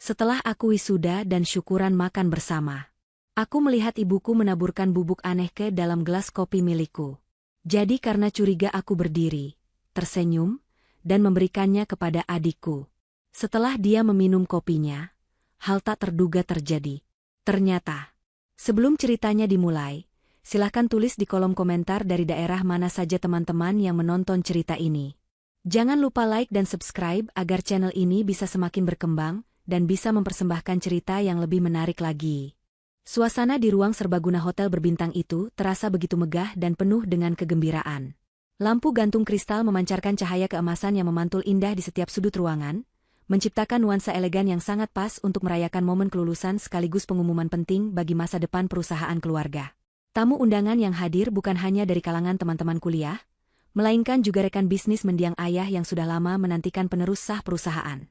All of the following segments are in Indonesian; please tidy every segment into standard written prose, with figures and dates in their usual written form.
Setelah aku wisuda dan syukuran makan bersama, aku melihat ibuku menaburkan bubuk aneh ke dalam gelas kopi milikku. Jadi karena curiga aku berdiri, tersenyum, dan memberikannya kepada adikku. Setelah dia meminum kopinya, hal tak terduga terjadi. Ternyata, sebelum ceritanya dimulai, silahkan tulis di kolom komentar dari daerah mana saja teman-teman yang menonton cerita ini. Jangan lupa like dan subscribe agar channel ini bisa semakin berkembang dan bisa mempersembahkan cerita yang lebih menarik lagi. Suasana di ruang serbaguna hotel berbintang itu terasa begitu megah dan penuh dengan kegembiraan. Lampu gantung kristal memancarkan cahaya keemasan yang memantul indah di setiap sudut ruangan, menciptakan nuansa elegan yang sangat pas untuk merayakan momen kelulusan sekaligus pengumuman penting bagi masa depan perusahaan keluarga. Tamu undangan yang hadir bukan hanya dari kalangan teman-teman kuliah, melainkan juga rekan bisnis mendiang ayah yang sudah lama menantikan penerus sah perusahaan.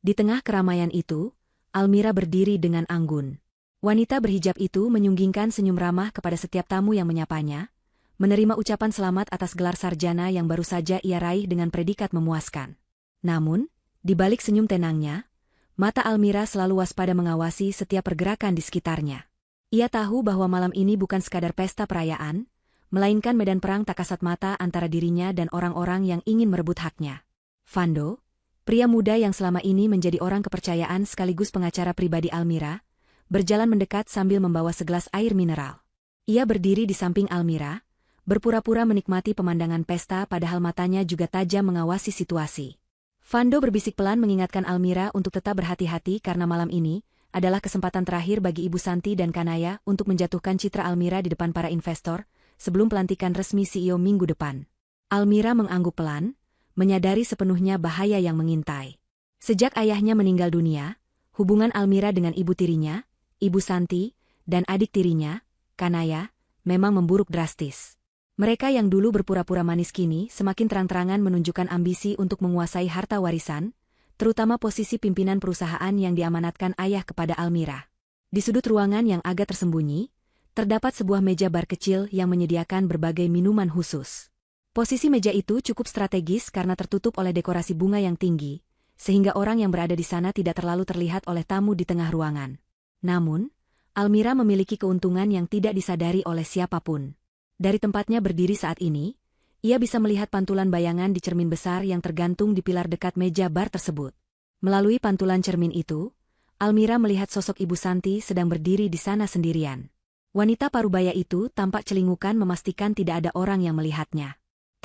Di tengah keramaian itu, Almira berdiri dengan anggun. Wanita berhijab itu menyunggingkan senyum ramah kepada setiap tamu yang menyapanya, menerima ucapan selamat atas gelar sarjana yang baru saja ia raih dengan predikat memuaskan. Namun, di balik senyum tenangnya, mata Almira selalu waspada mengawasi setiap pergerakan di sekitarnya. Ia tahu bahwa malam ini bukan sekadar pesta perayaan, melainkan medan perang tak kasat mata antara dirinya dan orang-orang yang ingin merebut haknya. Fando, pria muda yang selama ini menjadi orang kepercayaan sekaligus pengacara pribadi Almira, berjalan mendekat sambil membawa segelas air mineral. Ia berdiri di samping Almira, berpura-pura menikmati pemandangan pesta padahal matanya juga tajam mengawasi situasi. Fando berbisik pelan mengingatkan Almira untuk tetap berhati-hati karena malam ini adalah kesempatan terakhir bagi Ibu Santi dan Kanaya untuk menjatuhkan citra Almira di depan para investor sebelum pelantikan resmi CEO minggu depan. Almira mengangguk pelan, menyadari sepenuhnya bahaya yang mengintai. Sejak ayahnya meninggal dunia, hubungan Almira dengan ibu tirinya, Ibu Santi, dan adik tirinya, Kanaya, memang memburuk drastis. Mereka yang dulu berpura-pura manis kini semakin terang-terangan menunjukkan ambisi untuk menguasai harta warisan, terutama posisi pimpinan perusahaan yang diamanatkan ayah kepada Almira. Di sudut ruangan yang agak tersembunyi, terdapat sebuah meja bar kecil yang menyediakan berbagai minuman khusus. Posisi meja itu cukup strategis karena tertutup oleh dekorasi bunga yang tinggi, sehingga orang yang berada di sana tidak terlalu terlihat oleh tamu di tengah ruangan. Namun, Almira memiliki keuntungan yang tidak disadari oleh siapapun. Dari tempatnya berdiri saat ini, ia bisa melihat pantulan bayangan di cermin besar yang tergantung di pilar dekat meja bar tersebut. Melalui pantulan cermin itu, Almira melihat sosok Ibu Santi sedang berdiri di sana sendirian. Wanita parubaya itu tampak celingukan memastikan tidak ada orang yang melihatnya.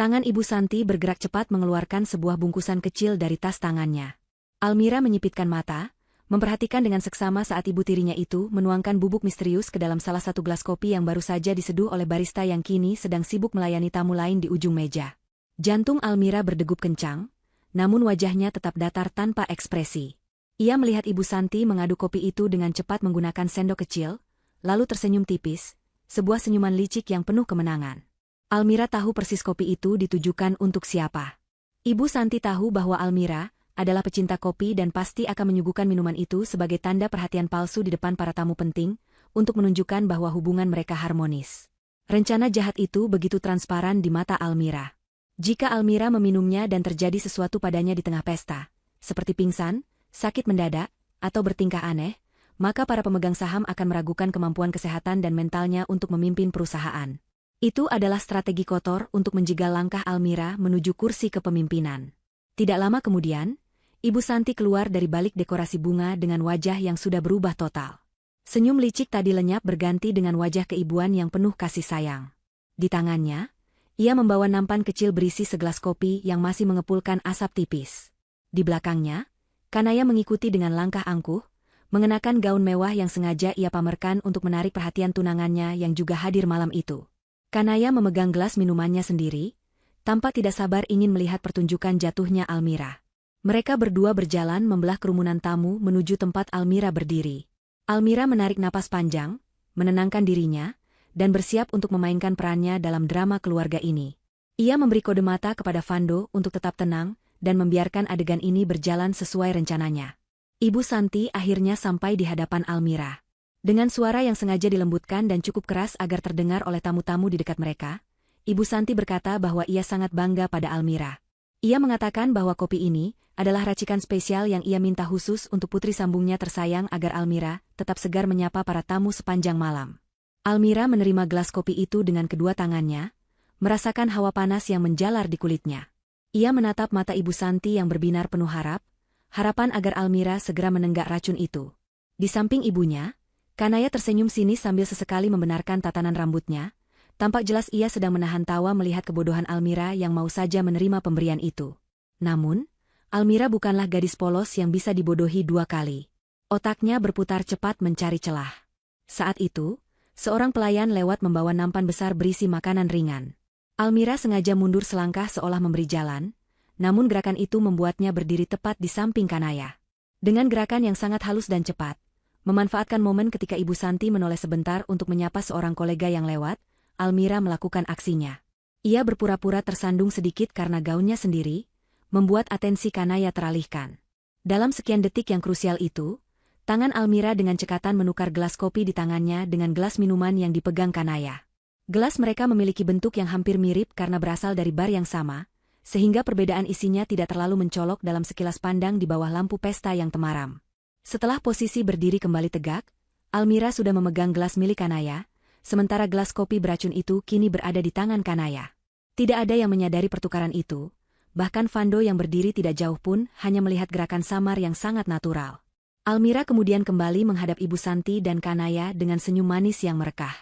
Tangan Ibu Santi bergerak cepat mengeluarkan sebuah bungkusan kecil dari tas tangannya. Almira menyipitkan mata, memperhatikan dengan seksama saat ibu tirinya itu menuangkan bubuk misterius ke dalam salah satu gelas kopi yang baru saja diseduh oleh barista yang kini sedang sibuk melayani tamu lain di ujung meja. Jantung Almira berdegup kencang, namun wajahnya tetap datar tanpa ekspresi. Ia melihat Ibu Santi mengaduk kopi itu dengan cepat menggunakan sendok kecil, lalu tersenyum tipis, sebuah senyuman licik yang penuh kemenangan. Almira tahu persis kopi itu ditujukan untuk siapa. Ibu Santi tahu bahwa Almira adalah pecinta kopi dan pasti akan menyuguhkan minuman itu sebagai tanda perhatian palsu di depan para tamu penting, untuk menunjukkan bahwa hubungan mereka harmonis. Rencana jahat itu begitu transparan di mata Almira. Jika Almira meminumnya dan terjadi sesuatu padanya di tengah pesta, seperti pingsan, sakit mendadak, atau bertingkah aneh, maka para pemegang saham akan meragukan kemampuan kesehatan dan mentalnya untuk memimpin perusahaan. Itu adalah strategi kotor untuk menjegal langkah Almira menuju kursi kepemimpinan. Tidak lama kemudian, Ibu Santi keluar dari balik dekorasi bunga dengan wajah yang sudah berubah total. Senyum licik tadi lenyap berganti dengan wajah keibuan yang penuh kasih sayang. Di tangannya, ia membawa nampan kecil berisi segelas kopi yang masih mengepulkan asap tipis. Di belakangnya, Kanaya mengikuti dengan langkah angkuh, mengenakan gaun mewah yang sengaja ia pamerkan untuk menarik perhatian tunangannya yang juga hadir malam itu. Kanaya memegang gelas minumannya sendiri, tampak tidak sabar ingin melihat pertunjukan jatuhnya Almira. Mereka berdua berjalan membelah kerumunan tamu menuju tempat Almira berdiri. Almira menarik napas panjang, menenangkan dirinya, dan bersiap untuk memainkan perannya dalam drama keluarga ini. Ia memberi kode mata kepada Fando untuk tetap tenang, dan membiarkan adegan ini berjalan sesuai rencananya. Ibu Santi akhirnya sampai di hadapan Almira. Dengan suara yang sengaja dilembutkan dan cukup keras agar terdengar oleh tamu-tamu di dekat mereka, Ibu Santi berkata bahwa ia sangat bangga pada Almira. Ia mengatakan bahwa kopi ini adalah racikan spesial yang ia minta khusus untuk putri sambungnya tersayang agar Almira tetap segar menyapa para tamu sepanjang malam. Almira menerima gelas kopi itu dengan kedua tangannya, merasakan hawa panas yang menjalar di kulitnya. Ia menatap mata Ibu Santi yang berbinar penuh harapan agar Almira segera menenggak racun itu. Di samping ibunya, Kanaya tersenyum sinis sambil sesekali membenarkan tatanan rambutnya. Tampak jelas ia sedang menahan tawa melihat kebodohan Almira yang mau saja menerima pemberian itu. Namun, Almira bukanlah gadis polos yang bisa dibodohi dua kali. Otaknya berputar cepat mencari celah. Saat itu, seorang pelayan lewat membawa nampan besar berisi makanan ringan. Almira sengaja mundur selangkah seolah memberi jalan, namun gerakan itu membuatnya berdiri tepat di samping Kanaya. Dengan gerakan yang sangat halus dan cepat, memanfaatkan momen ketika Ibu Santi menoleh sebentar untuk menyapa seorang kolega yang lewat, Almira melakukan aksinya. Ia berpura-pura tersandung sedikit karena gaunnya sendiri, membuat atensi Kanaya teralihkan. Dalam sekian detik yang krusial itu, tangan Almira dengan cekatan menukar gelas kopi di tangannya dengan gelas minuman yang dipegang Kanaya. Gelas mereka memiliki bentuk yang hampir mirip karena berasal dari bar yang sama, sehingga perbedaan isinya tidak terlalu mencolok dalam sekilas pandang di bawah lampu pesta yang temaram. Setelah posisi berdiri kembali tegak, Almira sudah memegang gelas milik Kanaya, sementara gelas kopi beracun itu kini berada di tangan Kanaya. Tidak ada yang menyadari pertukaran itu, bahkan Fando yang berdiri tidak jauh pun hanya melihat gerakan samar yang sangat natural. Almira kemudian kembali menghadap Ibu Santi dan Kanaya dengan senyum manis yang merekah.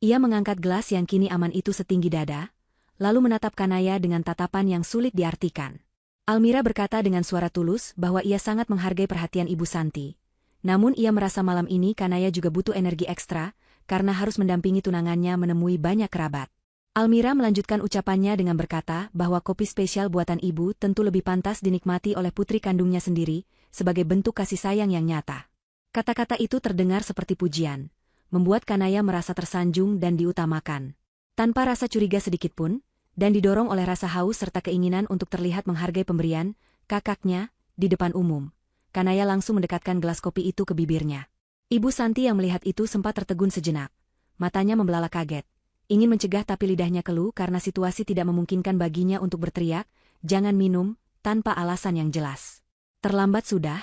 Ia mengangkat gelas yang kini aman itu setinggi dada, lalu menatap Kanaya dengan tatapan yang sulit diartikan. Almira berkata dengan suara tulus bahwa ia sangat menghargai perhatian Ibu Santi. Namun ia merasa malam ini Kanaya juga butuh energi ekstra, karena harus mendampingi tunangannya menemui banyak kerabat. Almira melanjutkan ucapannya dengan berkata bahwa kopi spesial buatan ibu tentu lebih pantas dinikmati oleh putri kandungnya sendiri, sebagai bentuk kasih sayang yang nyata. Kata-kata itu terdengar seperti pujian, membuat Kanaya merasa tersanjung dan diutamakan. Tanpa rasa curiga sedikitpun, dan didorong oleh rasa haus serta keinginan untuk terlihat menghargai pemberian kakaknya di depan umum, Kanaya langsung mendekatkan gelas kopi itu ke bibirnya. Ibu Santi yang melihat itu sempat tertegun sejenak. Matanya membelalak kaget. Ingin mencegah tapi lidahnya keluh karena situasi tidak memungkinkan baginya untuk berteriak, "Jangan minum," tanpa alasan yang jelas. Terlambat sudah,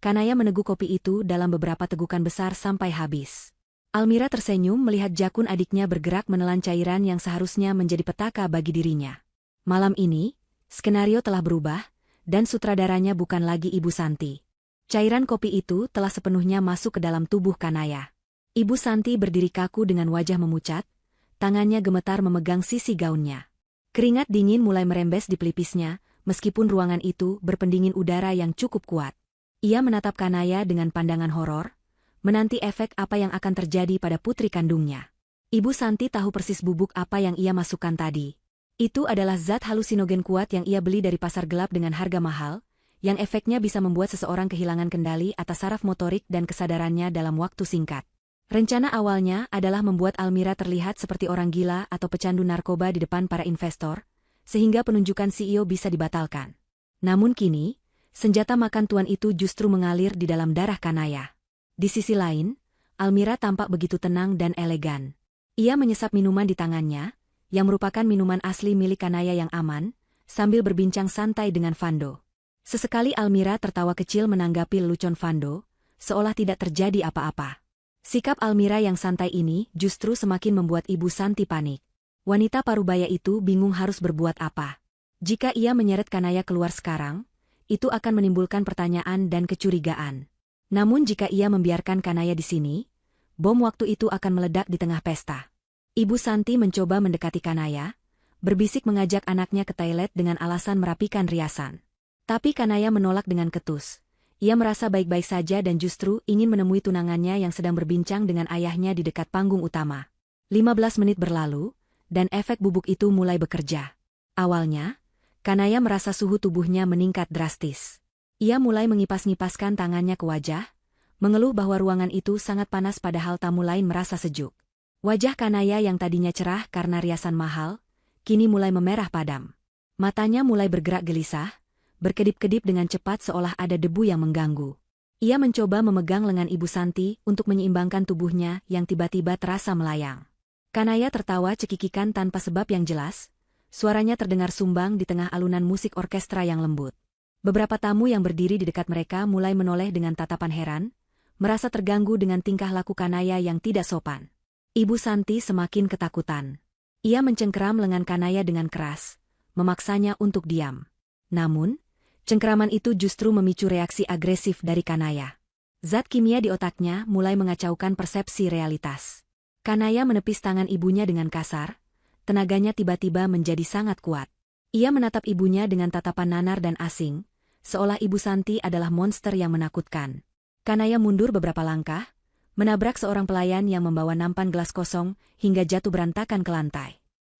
Kanaya meneguk kopi itu dalam beberapa tegukan besar sampai habis. Almira tersenyum melihat jakun adiknya bergerak menelan cairan yang seharusnya menjadi petaka bagi dirinya. Malam ini, skenario telah berubah, dan sutradaranya bukan lagi Ibu Santi. Cairan kopi itu telah sepenuhnya masuk ke dalam tubuh Kanaya. Ibu Santi berdiri kaku dengan wajah memucat, tangannya gemetar memegang sisi gaunnya. Keringat dingin mulai merembes di pelipisnya, meskipun ruangan itu berpendingin udara yang cukup kuat. Ia menatap Kanaya dengan pandangan horor, menanti efek apa yang akan terjadi pada putri kandungnya. Ibu Santi tahu persis bubuk apa yang ia masukkan tadi. Itu adalah zat halusinogen kuat yang ia beli dari pasar gelap dengan harga mahal, yang efeknya bisa membuat seseorang kehilangan kendali atas saraf motorik dan kesadarannya dalam waktu singkat. Rencana awalnya adalah membuat Almira terlihat seperti orang gila atau pecandu narkoba di depan para investor, sehingga penunjukan CEO bisa dibatalkan. Namun kini, senjata makan tuan itu justru mengalir di dalam darah Kanaya. Di sisi lain, Almira tampak begitu tenang dan elegan. Ia menyesap minuman di tangannya, yang merupakan minuman asli milik Kanaya yang aman, sambil berbincang santai dengan Fando. Sesekali Almira tertawa kecil menanggapi lelucon Fando, seolah tidak terjadi apa-apa. Sikap Almira yang santai ini justru semakin membuat Ibu Santi panik. Wanita parubaya itu bingung harus berbuat apa. Jika ia menyeret Kanaya keluar sekarang, itu akan menimbulkan pertanyaan dan kecurigaan. Namun jika ia membiarkan Kanaya di sini, bom waktu itu akan meledak di tengah pesta. Ibu Santi mencoba mendekati Kanaya, berbisik mengajak anaknya ke toilet dengan alasan merapikan riasan. Tapi Kanaya menolak dengan ketus. Ia merasa baik-baik saja dan justru ingin menemui tunangannya yang sedang berbincang dengan ayahnya di dekat panggung utama. 15 menit berlalu, dan efek bubuk itu mulai bekerja. Awalnya, Kanaya merasa suhu tubuhnya meningkat drastis. Ia mulai mengipas-ngipaskan tangannya ke wajah, mengeluh bahwa ruangan itu sangat panas padahal tamu lain merasa sejuk. Wajah Kanaya yang tadinya cerah karena riasan mahal, kini mulai memerah padam. Matanya mulai bergerak gelisah, berkedip-kedip dengan cepat seolah ada debu yang mengganggu. Ia mencoba memegang lengan Ibu Santi untuk menyeimbangkan tubuhnya yang tiba-tiba terasa melayang. Kanaya tertawa cekikikan tanpa sebab yang jelas, Suaranya terdengar sumbang di tengah alunan musik orkestra yang lembut. Beberapa tamu yang berdiri di dekat mereka mulai menoleh dengan tatapan heran, merasa terganggu dengan tingkah laku Kanaya yang tidak sopan. Ibu Santi semakin ketakutan. Ia mencengkeram lengan Kanaya dengan keras, memaksanya untuk diam. Namun, cengkeraman itu justru memicu reaksi agresif dari Kanaya. Zat kimia di otaknya mulai mengacaukan persepsi realitas. Kanaya menepis tangan ibunya dengan kasar, tenaganya tiba-tiba menjadi sangat kuat. Ia menatap ibunya dengan tatapan nanar dan asing, seolah Ibu Santi adalah monster yang menakutkan. Kanaya mundur beberapa langkah, menabrak seorang pelayan yang membawa nampan gelas kosong hingga jatuh berantakan ke lantai.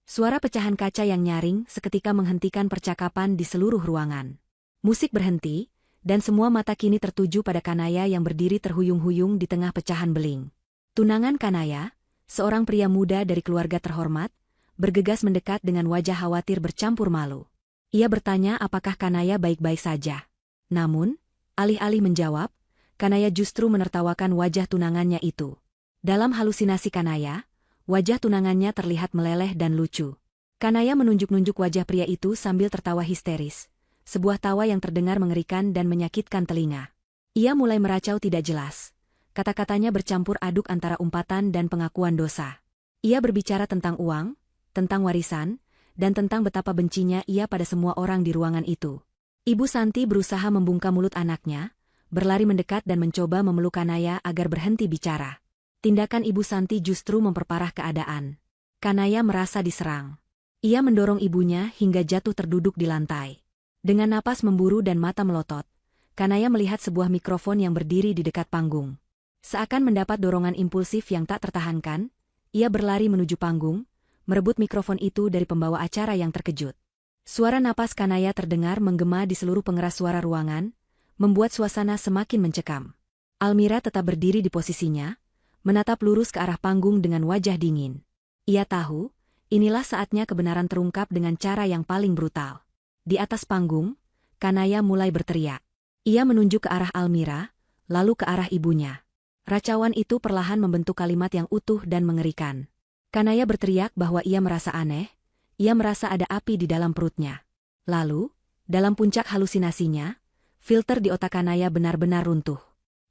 Suara pecahan kaca yang nyaring seketika menghentikan percakapan di seluruh ruangan. Musik berhenti, dan semua mata kini tertuju pada Kanaya yang berdiri terhuyung-huyung di tengah pecahan beling. Tunangan Kanaya, seorang pria muda dari keluarga terhormat, bergegas mendekat dengan wajah khawatir bercampur malu. Ia bertanya apakah Kanaya baik-baik saja. Namun, alih-alih menjawab, Kanaya justru menertawakan wajah tunangannya itu. Dalam halusinasi Kanaya, wajah tunangannya terlihat meleleh dan lucu. Kanaya menunjuk-nunjuk wajah pria itu sambil tertawa histeris. Sebuah tawa yang terdengar mengerikan dan menyakitkan telinga. Ia mulai meracau tidak jelas. Kata-katanya bercampur aduk antara umpatan dan pengakuan dosa. Ia berbicara tentang uang, tentang warisan, dan tentang betapa bencinya ia pada semua orang di ruangan itu. Ibu Santi berusaha membungkam mulut anaknya, berlari mendekat dan mencoba memeluk Kanaya agar berhenti bicara. Tindakan Ibu Santi justru memperparah keadaan. Kanaya merasa diserang. Ia mendorong ibunya hingga jatuh terduduk di lantai. Dengan napas memburu dan mata melotot, Kanaya melihat sebuah mikrofon yang berdiri di dekat panggung. Seakan mendapat dorongan impulsif yang tak tertahankan, ia berlari menuju panggung, merebut mikrofon itu dari pembawa acara yang terkejut. Suara napas Kanaya terdengar menggema di seluruh pengeras suara ruangan, membuat suasana semakin mencekam. Almira tetap berdiri di posisinya, menatap lurus ke arah panggung dengan wajah dingin. Ia tahu, inilah saatnya kebenaran terungkap dengan cara yang paling brutal. Di atas panggung, Kanaya mulai berteriak. Ia menunjuk ke arah Almira, lalu ke arah ibunya. Racauan itu perlahan membentuk kalimat yang utuh dan mengerikan. Kanaya berteriak bahwa ia merasa aneh, ia merasa ada api di dalam perutnya. Lalu, dalam puncak halusinasinya, filter di otak Kanaya benar-benar runtuh.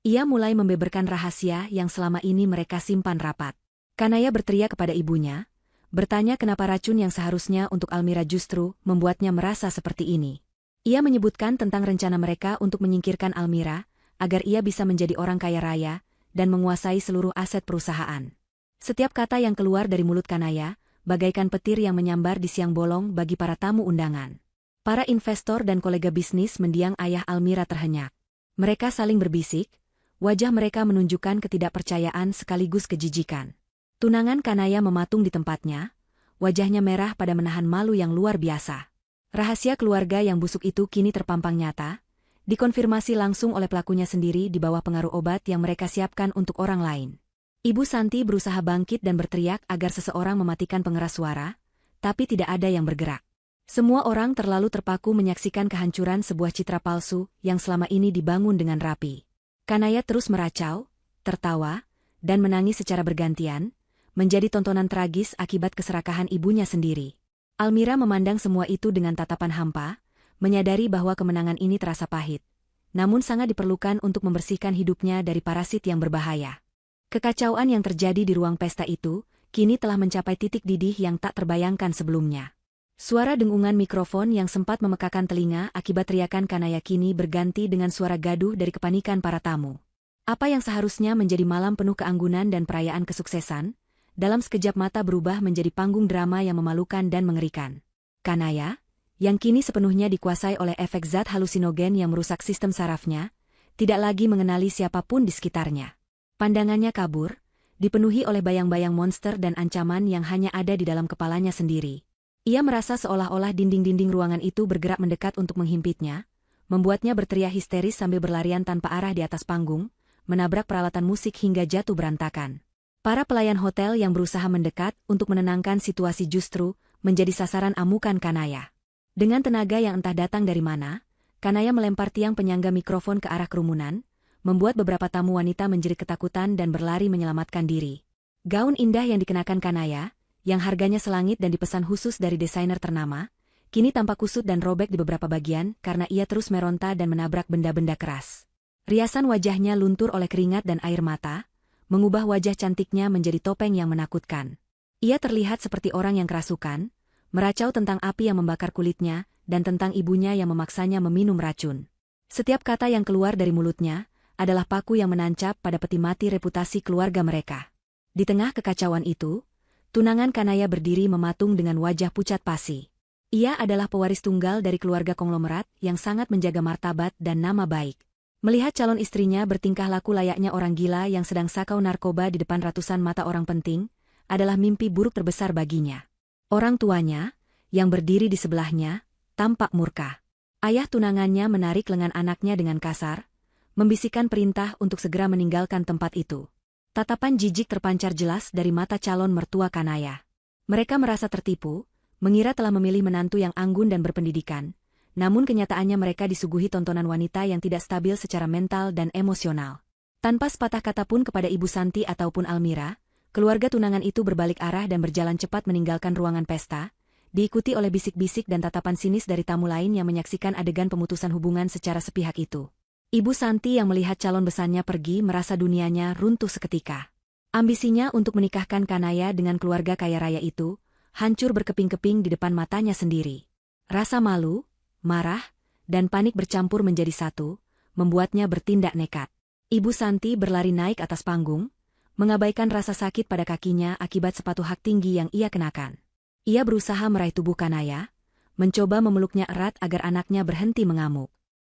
Ia mulai membeberkan rahasia yang selama ini mereka simpan rapat. Kanaya berteriak kepada ibunya, bertanya kenapa racun yang seharusnya untuk Almira justru membuatnya merasa seperti ini. Ia menyebutkan tentang rencana mereka untuk menyingkirkan Almira, agar ia bisa menjadi orang kaya raya, dan menguasai seluruh aset perusahaan. Setiap kata yang keluar dari mulut Kanaya, bagaikan petir yang menyambar di siang bolong bagi para tamu undangan. Para investor dan kolega bisnis mendiang ayah Almira terhenyak. Mereka saling berbisik, wajah mereka menunjukkan ketidakpercayaan sekaligus kejijikan. Tunangan Kanaya mematung di tempatnya, wajahnya merah pada menahan malu yang luar biasa. Rahasia keluarga yang busuk itu kini terpampang nyata, dikonfirmasi langsung oleh pelakunya sendiri di bawah pengaruh obat yang mereka siapkan untuk orang lain. Ibu Santi berusaha bangkit dan berteriak agar seseorang mematikan pengeras suara, tapi tidak ada yang bergerak. Semua orang terlalu terpaku menyaksikan kehancuran sebuah citra palsu yang selama ini dibangun dengan rapi. Kanaya terus meracau, tertawa, dan menangis secara bergantian, menjadi tontonan tragis akibat keserakahan ibunya sendiri. Almira memandang semua itu dengan tatapan hampa, menyadari bahwa kemenangan ini terasa pahit, namun sangat diperlukan untuk membersihkan hidupnya dari parasit yang berbahaya. Kekacauan yang terjadi di ruang pesta itu, kini telah mencapai titik didih yang tak terbayangkan sebelumnya. Suara dengungan mikrofon yang sempat memekakan telinga akibat teriakan Kanaya kini berganti dengan suara gaduh dari kepanikan para tamu. Apa yang seharusnya menjadi malam penuh keanggunan dan perayaan kesuksesan, dalam sekejap mata berubah menjadi panggung drama yang memalukan dan mengerikan. Kanaya, yang kini sepenuhnya dikuasai oleh efek zat halusinogen yang merusak sistem sarafnya, tidak lagi mengenali siapapun di sekitarnya. Pandangannya kabur, dipenuhi oleh bayang-bayang monster dan ancaman yang hanya ada di dalam kepalanya sendiri. Ia merasa seolah-olah dinding-dinding ruangan itu bergerak mendekat untuk menghimpitnya, membuatnya berteriak histeris sambil berlarian tanpa arah di atas panggung, menabrak peralatan musik hingga jatuh berantakan. Para pelayan hotel yang berusaha mendekat untuk menenangkan situasi justru menjadi sasaran amukan Kanaya. Dengan tenaga yang entah datang dari mana, Kanaya melempar tiang penyangga mikrofon ke arah kerumunan, membuat beberapa tamu wanita menjerit ketakutan dan berlari menyelamatkan diri. Gaun indah yang dikenakan Kanaya, yang harganya selangit dan dipesan khusus dari desainer ternama, kini tampak kusut dan robek di beberapa bagian karena ia terus meronta dan menabrak benda-benda keras. Riasan wajahnya luntur oleh keringat dan air mata, mengubah wajah cantiknya menjadi topeng yang menakutkan. Ia terlihat seperti orang yang kerasukan, meracau tentang api yang membakar kulitnya, dan tentang ibunya yang memaksanya meminum racun. Setiap kata yang keluar dari mulutnya adalah paku yang menancap pada peti mati reputasi keluarga mereka. Di tengah kekacauan itu, tunangan Kanaya berdiri mematung dengan wajah pucat pasi. Ia adalah pewaris tunggal dari keluarga konglomerat yang sangat menjaga martabat dan nama baik. Melihat calon istrinya bertingkah laku layaknya orang gila yang sedang sakau narkoba di depan ratusan mata orang penting, adalah mimpi buruk terbesar baginya. Orang tuanya, yang berdiri di sebelahnya, tampak murka. Ayah tunangannya menarik lengan anaknya dengan kasar, membisikkan perintah untuk segera meninggalkan tempat itu. Tatapan jijik terpancar jelas dari mata calon mertua Kanaya. Mereka merasa tertipu, mengira telah memilih menantu yang anggun dan berpendidikan, namun kenyataannya mereka disuguhi tontonan wanita yang tidak stabil secara mental dan emosional. Tanpa sepatah kata pun kepada Ibu Santi ataupun Almira, keluarga tunangan itu berbalik arah dan berjalan cepat meninggalkan ruangan pesta, diikuti oleh bisik-bisik dan tatapan sinis dari tamu lain yang menyaksikan adegan pemutusan hubungan secara sepihak itu. Ibu Santi yang melihat calon besannya pergi merasa dunianya runtuh seketika. Ambisinya untuk menikahkan Kanaya dengan keluarga kaya raya itu, hancur berkeping-keping di depan matanya sendiri. Rasa malu, marah, dan panik bercampur menjadi satu, membuatnya bertindak nekat. Ibu Santi berlari naik atas panggung, mengabaikan rasa sakit pada kakinya akibat sepatu hak tinggi yang ia kenakan. Ia berusaha meraih tubuh Kanaya, mencoba memeluknya erat agar anaknya berhenti mengamuk.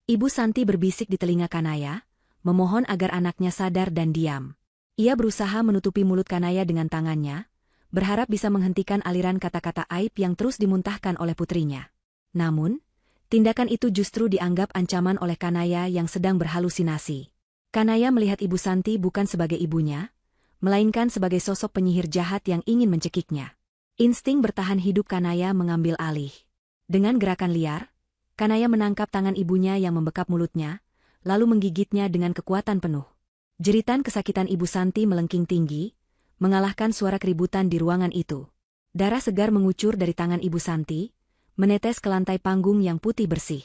Ibu Santi berbisik di telinga Kanaya, memohon agar anaknya sadar dan diam. Ia berusaha menutupi mulut Kanaya dengan tangannya, berharap bisa menghentikan aliran kata-kata aib yang terus dimuntahkan oleh putrinya. Namun, tindakan itu justru dianggap ancaman oleh Kanaya yang sedang berhalusinasi. Kanaya melihat Ibu Santi bukan sebagai ibunya, melainkan sebagai sosok penyihir jahat yang ingin mencekiknya. Insting bertahan hidup Kanaya mengambil alih. Dengan gerakan liar, Kanaya menangkap tangan ibunya yang membekap mulutnya, lalu menggigitnya dengan kekuatan penuh. Jeritan kesakitan Ibu Santi melengking tinggi, mengalahkan suara keributan di ruangan itu. Darah segar mengucur dari tangan Ibu Santi, menetes ke lantai panggung yang putih bersih.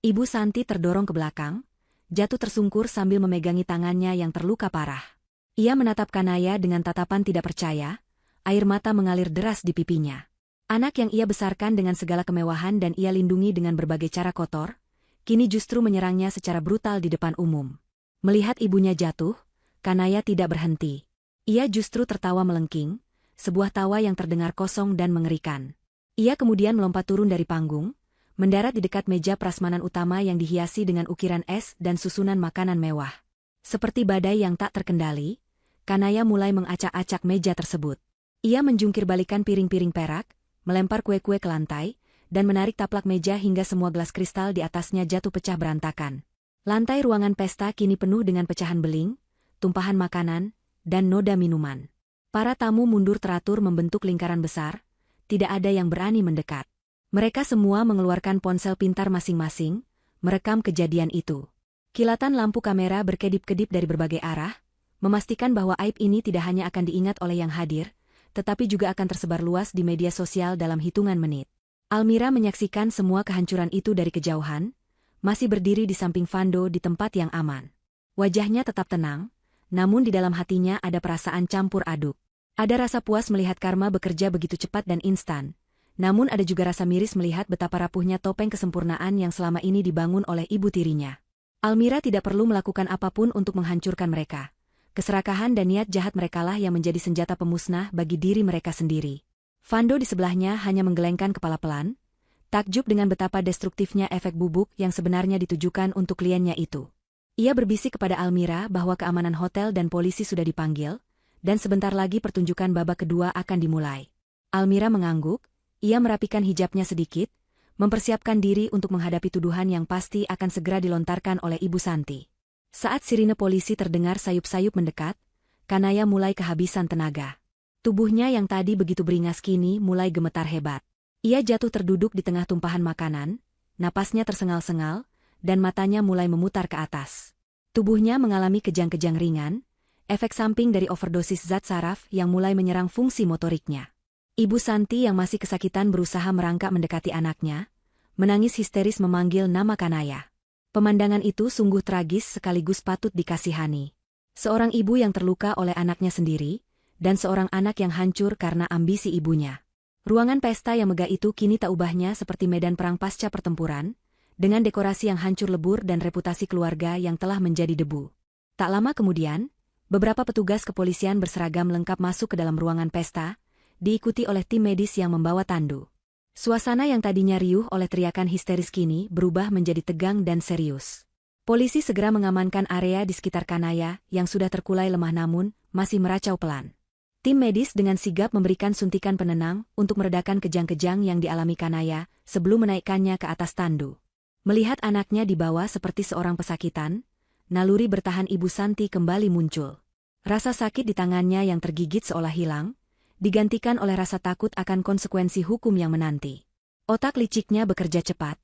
Ibu Santi terdorong ke belakang, jatuh tersungkur sambil memegangi tangannya yang terluka parah. Ia menatap Kanaya dengan tatapan tidak percaya, air mata mengalir deras di pipinya. Anak yang ia besarkan dengan segala kemewahan dan ia lindungi dengan berbagai cara kotor, kini justru menyerangnya secara brutal di depan umum. Melihat ibunya jatuh, Kanaya tidak berhenti. Ia justru tertawa melengking, sebuah tawa yang terdengar kosong dan mengerikan. Ia kemudian melompat turun dari panggung, mendarat di dekat meja prasmanan utama yang dihiasi dengan ukiran es dan susunan makanan mewah. Seperti badai yang tak terkendali, Kanaya mulai mengacak-acak meja tersebut. Ia menjungkir balikan piring-piring perak, melempar kue-kue ke lantai, dan menarik taplak meja hingga semua gelas kristal di atasnya jatuh pecah berantakan. Lantai ruangan pesta kini penuh dengan pecahan beling, tumpahan makanan, dan noda minuman. Para tamu mundur teratur membentuk lingkaran besar, tidak ada yang berani mendekat. Mereka semua mengeluarkan ponsel pintar masing-masing, merekam kejadian itu. Kilatan lampu kamera berkedip-kedip dari berbagai arah, memastikan bahwa aib ini tidak hanya akan diingat oleh yang hadir, tetapi juga akan tersebar luas di media sosial dalam hitungan menit. Almira menyaksikan semua kehancuran itu dari kejauhan, masih berdiri di samping Fando di tempat yang aman. Wajahnya tetap tenang, namun di dalam hatinya ada perasaan campur aduk. Ada rasa puas melihat karma bekerja begitu cepat dan instan, namun ada juga rasa miris melihat betapa rapuhnya topeng kesempurnaan yang selama ini dibangun oleh ibu tirinya. Almira tidak perlu melakukan apapun untuk menghancurkan mereka. Keserakahan dan niat jahat merekalah yang menjadi senjata pemusnah bagi diri mereka sendiri. Fando di sebelahnya hanya menggelengkan kepala pelan, takjub dengan betapa destruktifnya efek bubuk yang sebenarnya ditujukan untuk kliennya itu. Ia berbisik kepada Almira bahwa keamanan hotel dan polisi sudah dipanggil, dan sebentar lagi pertunjukan babak kedua akan dimulai. Almira mengangguk, ia merapikan hijabnya sedikit, mempersiapkan diri untuk menghadapi tuduhan yang pasti akan segera dilontarkan oleh Ibu Santi. Saat sirine polisi terdengar sayup-sayup mendekat, Kanaya mulai kehabisan tenaga. Tubuhnya yang tadi begitu beringas kini mulai gemetar hebat. Ia jatuh terduduk di tengah tumpahan makanan, napasnya tersengal-sengal, dan matanya mulai memutar ke atas. Tubuhnya mengalami kejang-kejang ringan, efek samping dari overdosis zat saraf yang mulai menyerang fungsi motoriknya. Ibu Santi yang masih kesakitan berusaha merangkak mendekati anaknya, menangis histeris memanggil nama Kanaya. Pemandangan itu sungguh tragis sekaligus patut dikasihani. Seorang ibu yang terluka oleh anaknya sendiri, dan seorang anak yang hancur karena ambisi ibunya. Ruangan pesta yang megah itu kini tak ubahnya seperti medan perang pasca pertempuran, dengan dekorasi yang hancur lebur dan reputasi keluarga yang telah menjadi debu. Tak lama kemudian, beberapa petugas kepolisian berseragam lengkap masuk ke dalam ruangan pesta, diikuti oleh tim medis yang membawa tandu. Suasana yang tadinya riuh oleh teriakan histeris kini berubah menjadi tegang dan serius. Polisi segera mengamankan area di sekitar Kanaya yang sudah terkulai lemah namun masih meracau pelan. Tim medis dengan sigap memberikan suntikan penenang untuk meredakan kejang-kejang yang dialami Kanaya sebelum menaikkannya ke atas tandu. Melihat anaknya dibawa seperti seorang pesakitan, naluri bertahan Ibu Santi kembali muncul. Rasa sakit di tangannya yang tergigit seolah hilang, digantikan oleh rasa takut akan konsekuensi hukum yang menanti. Otak liciknya bekerja cepat,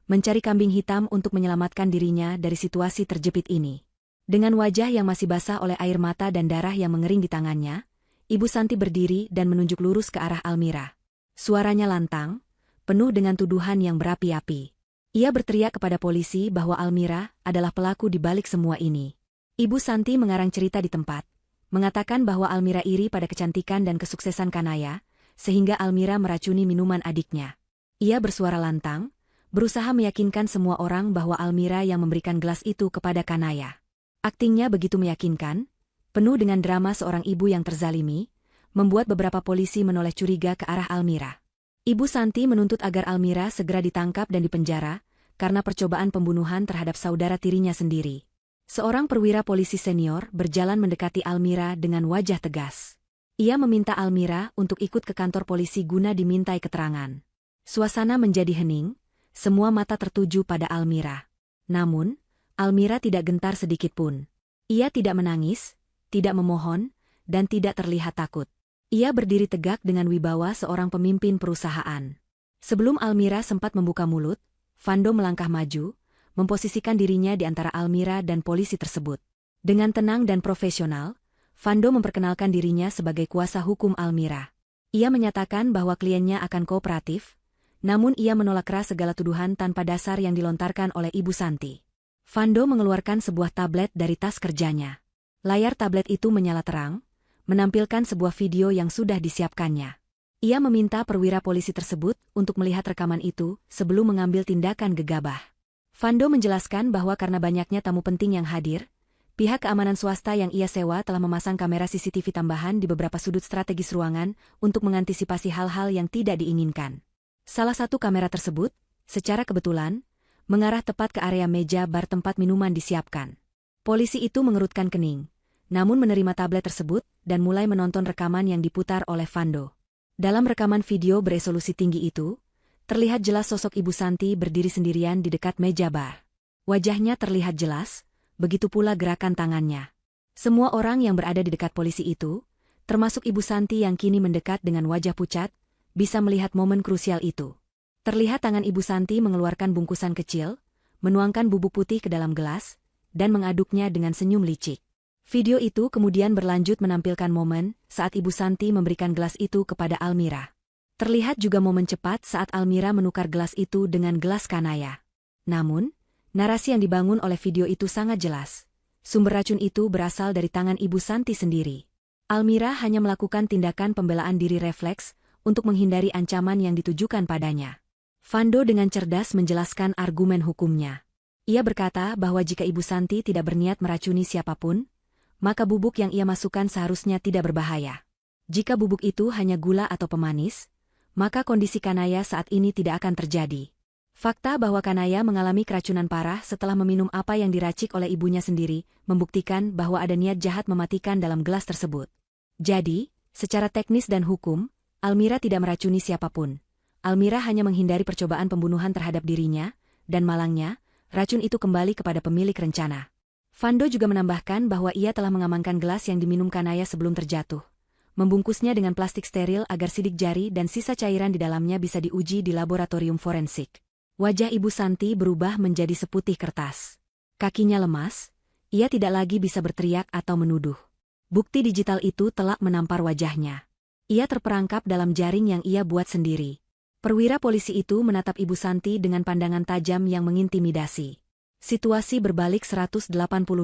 mencari kambing hitam untuk menyelamatkan dirinya dari situasi terjepit ini. Dengan wajah yang masih basah oleh air mata dan darah yang mengering di tangannya, Ibu Santi berdiri dan menunjuk lurus ke arah Almira. Suaranya lantang, penuh dengan tuduhan yang berapi-api. Ia berteriak kepada polisi bahwa Almira adalah pelaku di balik semua ini. Ibu Santi mengarang cerita di tempat, mengatakan bahwa Almira iri pada kecantikan dan kesuksesan Kanaya, sehingga Almira meracuni minuman adiknya. Ia bersuara lantang, berusaha meyakinkan semua orang bahwa Almira yang memberikan gelas itu kepada Kanaya. Aktingnya begitu meyakinkan, penuh dengan drama seorang ibu yang terzalimi, membuat beberapa polisi menoleh curiga ke arah Almira. Ibu Santi menuntut agar Almira segera ditangkap dan dipenjara, karena percobaan pembunuhan terhadap saudara tirinya sendiri. Seorang perwira polisi senior berjalan mendekati Almira dengan wajah tegas. Ia meminta Almira untuk ikut ke kantor polisi guna dimintai keterangan. Suasana menjadi hening, semua mata tertuju pada Almira. Namun, Almira tidak gentar sedikitpun. Ia tidak menangis, tidak memohon, dan tidak terlihat takut. Ia berdiri tegak dengan wibawa seorang pemimpin perusahaan. Sebelum Almira sempat membuka mulut, Fando melangkah maju, memposisikan dirinya di antara Almira dan polisi tersebut. Dengan tenang dan profesional, Fando memperkenalkan dirinya sebagai kuasa hukum Almira. Ia menyatakan bahwa kliennya akan kooperatif, namun ia menolak keras segala tuduhan tanpa dasar yang dilontarkan oleh Ibu Santi. Fando mengeluarkan sebuah tablet dari tas kerjanya. Layar tablet itu menyala terang, menampilkan sebuah video yang sudah disiapkannya. Ia meminta perwira polisi tersebut untuk melihat rekaman itu sebelum mengambil tindakan gegabah. Fando menjelaskan bahwa karena banyaknya tamu penting yang hadir, pihak keamanan swasta yang ia sewa telah memasang kamera CCTV tambahan di beberapa sudut strategis ruangan untuk mengantisipasi hal-hal yang tidak diinginkan. Salah satu kamera tersebut, secara kebetulan, mengarah tepat ke area meja bar tempat minuman disiapkan. Polisi itu mengerutkan kening, namun menerima tablet tersebut dan mulai menonton rekaman yang diputar oleh Fando. Dalam rekaman video beresolusi tinggi itu, terlihat jelas sosok Ibu Santi berdiri sendirian di dekat meja bar. Wajahnya terlihat jelas, begitu pula gerakan tangannya. Semua orang yang berada di dekat polisi itu, termasuk Ibu Santi yang kini mendekat dengan wajah pucat, bisa melihat momen krusial itu. Terlihat tangan Ibu Santi mengeluarkan bungkusan kecil, menuangkan bubuk putih ke dalam gelas, dan mengaduknya dengan senyum licik. Video itu kemudian berlanjut menampilkan momen saat Ibu Santi memberikan gelas itu kepada Almira. Terlihat juga momen cepat saat Almira menukar gelas itu dengan gelas Kanaya. Namun, narasi yang dibangun oleh video itu sangat jelas. Sumber racun itu berasal dari tangan Ibu Santi sendiri. Almira hanya melakukan tindakan pembelaan diri refleks untuk menghindari ancaman yang ditujukan padanya. Fando dengan cerdas menjelaskan argumen hukumnya. Ia berkata bahwa jika Ibu Santi tidak berniat meracuni siapapun, maka bubuk yang ia masukkan seharusnya tidak berbahaya. Jika bubuk itu hanya gula atau pemanis, maka kondisi Kanaya saat ini tidak akan terjadi. Fakta bahwa Kanaya mengalami keracunan parah setelah meminum apa yang diracik oleh ibunya sendiri, membuktikan bahwa ada niat jahat mematikan dalam gelas tersebut. Jadi, secara teknis dan hukum, Almira tidak meracuni siapapun. Almira hanya menghindari percobaan pembunuhan terhadap dirinya, dan malangnya, racun itu kembali kepada pemilik rencana. Fando juga menambahkan bahwa ia telah mengamankan gelas yang diminum Kanaya sebelum terjatuh, membungkusnya dengan plastik steril agar sidik jari dan sisa cairan di dalamnya bisa diuji di laboratorium forensik. Wajah Ibu Santi berubah menjadi seputih kertas. Kakinya lemas, ia tidak lagi bisa berteriak atau menuduh. Bukti digital itu telak menampar wajahnya. Ia terperangkap dalam jaring yang ia buat sendiri. Perwira polisi itu menatap Ibu Santi dengan pandangan tajam yang mengintimidasi. Situasi berbalik 180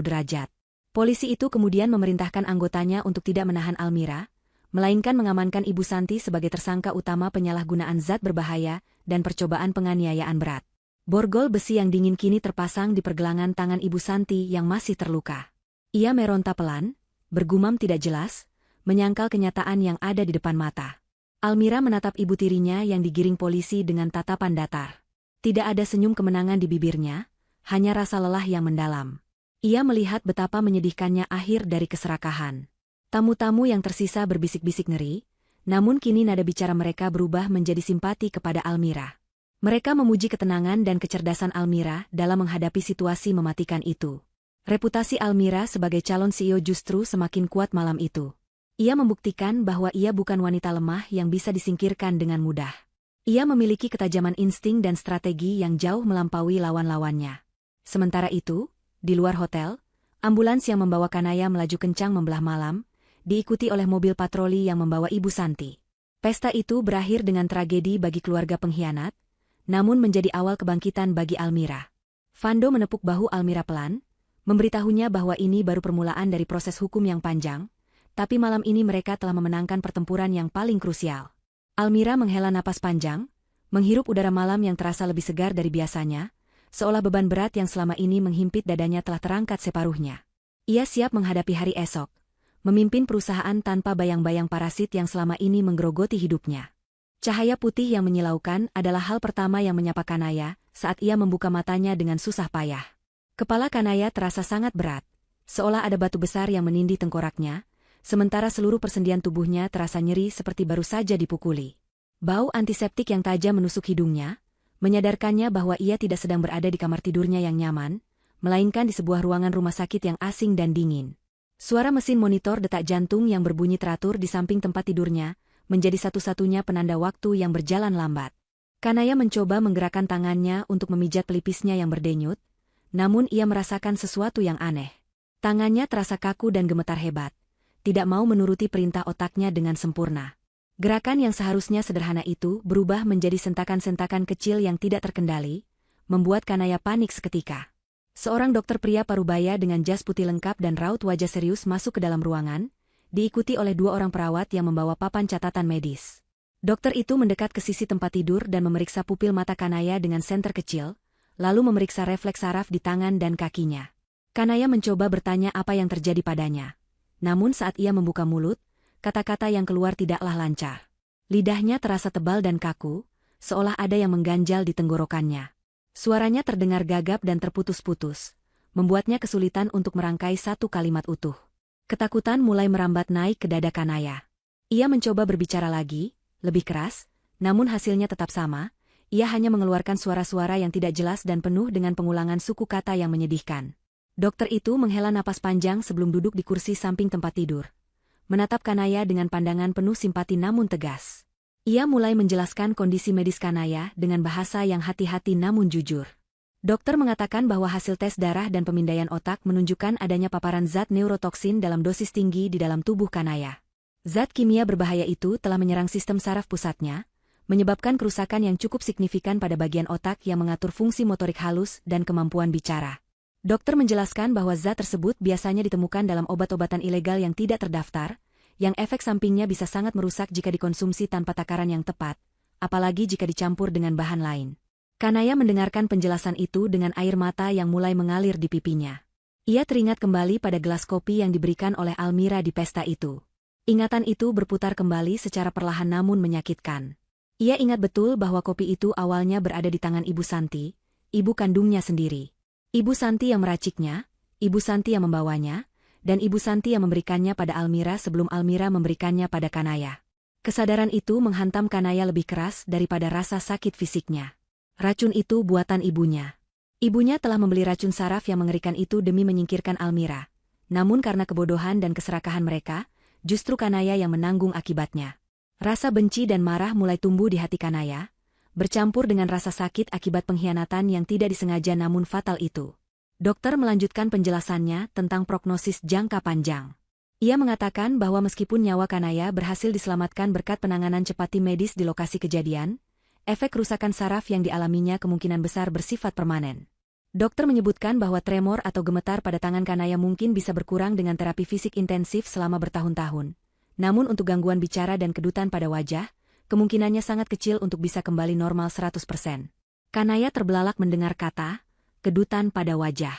derajat. Polisi itu kemudian memerintahkan anggotanya untuk tidak menahan Almira, melainkan mengamankan Ibu Santi sebagai tersangka utama penyalahgunaan zat berbahaya dan percobaan penganiayaan berat. Borgol besi yang dingin kini terpasang di pergelangan tangan Ibu Santi yang masih terluka. Ia meronta pelan, bergumam tidak jelas, menyangkal kenyataan yang ada di depan mata. Almira menatap ibu tirinya yang digiring polisi dengan tatapan datar. Tidak ada senyum kemenangan di bibirnya, hanya rasa lelah yang mendalam. Ia melihat betapa menyedihkannya akhir dari keserakahan. Tamu-tamu yang tersisa berbisik-bisik ngeri, namun kini nada bicara mereka berubah menjadi simpati kepada Almira. Mereka memuji ketenangan dan kecerdasan Almira dalam menghadapi situasi mematikan itu. Reputasi Almira sebagai calon CEO justru semakin kuat malam itu. Ia membuktikan bahwa ia bukan wanita lemah yang bisa disingkirkan dengan mudah. Ia memiliki ketajaman insting dan strategi yang jauh melampaui lawan-lawannya. Sementara itu, di luar hotel, ambulans yang membawa Kanaya melaju kencang membelah malam, diikuti oleh mobil patroli yang membawa Ibu Santi. Pesta itu berakhir dengan tragedi bagi keluarga pengkhianat, namun menjadi awal kebangkitan bagi Almira. Vando menepuk bahu Almira pelan, memberitahunya bahwa ini baru permulaan dari proses hukum yang panjang, tapi malam ini mereka telah memenangkan pertempuran yang paling krusial. Almira menghela napas panjang, menghirup udara malam yang terasa lebih segar dari biasanya, seolah beban berat yang selama ini menghimpit dadanya telah terangkat separuhnya. Ia siap menghadapi hari esok, memimpin perusahaan tanpa bayang-bayang parasit yang selama ini menggerogoti hidupnya. Cahaya putih yang menyilaukan adalah hal pertama yang menyapa Kanaya saat ia membuka matanya dengan susah payah. Kepala Kanaya terasa sangat berat, seolah ada batu besar yang menindih tengkoraknya, sementara seluruh persendian tubuhnya terasa nyeri seperti baru saja dipukuli. Bau antiseptik yang tajam menusuk hidungnya, menyadarkannya bahwa ia tidak sedang berada di kamar tidurnya yang nyaman, melainkan di sebuah ruangan rumah sakit yang asing dan dingin. Suara mesin monitor detak jantung yang berbunyi teratur di samping tempat tidurnya, menjadi satu-satunya penanda waktu yang berjalan lambat. Kanaya mencoba menggerakkan tangannya untuk memijat pelipisnya yang berdenyut, namun ia merasakan sesuatu yang aneh. Tangannya terasa kaku dan gemetar hebat, tidak mau menuruti perintah otaknya dengan sempurna. Gerakan yang seharusnya sederhana itu berubah menjadi sentakan-sentakan kecil yang tidak terkendali, membuat Kanaya panik seketika. Seorang dokter pria parubaya dengan jas putih lengkap dan raut wajah serius masuk ke dalam ruangan, diikuti oleh 2 orang perawat yang membawa papan catatan medis. Dokter itu mendekat ke sisi tempat tidur dan memeriksa pupil mata Kanaya dengan senter kecil, lalu memeriksa refleks saraf di tangan dan kakinya. Kanaya mencoba bertanya apa yang terjadi padanya. Namun saat ia membuka mulut, kata-kata yang keluar tidaklah lancar. Lidahnya terasa tebal dan kaku, seolah ada yang mengganjal di tenggorokannya. Suaranya terdengar gagap dan terputus-putus, membuatnya kesulitan untuk merangkai satu kalimat utuh. Ketakutan mulai merambat naik ke dada Kanaya. Ia mencoba berbicara lagi, lebih keras, namun hasilnya tetap sama. Ia hanya mengeluarkan suara-suara yang tidak jelas dan penuh dengan pengulangan suku kata yang menyedihkan. Dokter itu menghela napas panjang sebelum duduk di kursi samping tempat tidur. Menatap Kanaya dengan pandangan penuh simpati namun tegas. Ia mulai menjelaskan kondisi medis Kanaya dengan bahasa yang hati-hati namun jujur. Dokter mengatakan bahwa hasil tes darah dan pemindaian otak menunjukkan adanya paparan zat neurotoksin dalam dosis tinggi di dalam tubuh Kanaya. Zat kimia berbahaya itu telah menyerang sistem saraf pusatnya, menyebabkan kerusakan yang cukup signifikan pada bagian otak yang mengatur fungsi motorik halus dan kemampuan bicara. Dokter menjelaskan bahwa zat tersebut biasanya ditemukan dalam obat-obatan ilegal yang tidak terdaftar, yang efek sampingnya bisa sangat merusak jika dikonsumsi tanpa takaran yang tepat, apalagi jika dicampur dengan bahan lain. Kanaya mendengarkan penjelasan itu dengan air mata yang mulai mengalir di pipinya. Ia teringat kembali pada gelas kopi yang diberikan oleh Almira di pesta itu. Ingatan itu berputar kembali secara perlahan namun menyakitkan. Ia ingat betul bahwa kopi itu awalnya berada di tangan Ibu Santi, ibu kandungnya sendiri. Ibu Santi yang meraciknya, Ibu Santi yang membawanya, dan Ibu Santi yang memberikannya pada Almira sebelum Almira memberikannya pada Kanaya. Kesadaran itu menghantam Kanaya lebih keras daripada rasa sakit fisiknya. Racun itu buatan ibunya. Ibunya telah membeli racun saraf yang mengerikan itu demi menyingkirkan Almira. Namun karena kebodohan dan keserakahan mereka, justru Kanaya yang menanggung akibatnya. Rasa benci dan marah mulai tumbuh di hati Kanaya, bercampur dengan rasa sakit akibat pengkhianatan yang tidak disengaja namun fatal itu. Dokter melanjutkan penjelasannya tentang prognosis jangka panjang. Ia mengatakan bahwa meskipun nyawa Kanaya berhasil diselamatkan berkat penanganan cepat tim medis di lokasi kejadian, efek kerusakan saraf yang dialaminya kemungkinan besar bersifat permanen. Dokter menyebutkan bahwa tremor atau gemetar pada tangan Kanaya mungkin bisa berkurang dengan terapi fisik intensif selama bertahun-tahun. Namun untuk gangguan bicara dan kedutan pada wajah, kemungkinannya sangat kecil untuk bisa kembali normal 100%. Kanaya terbelalak mendengar kata, kedutan pada wajah.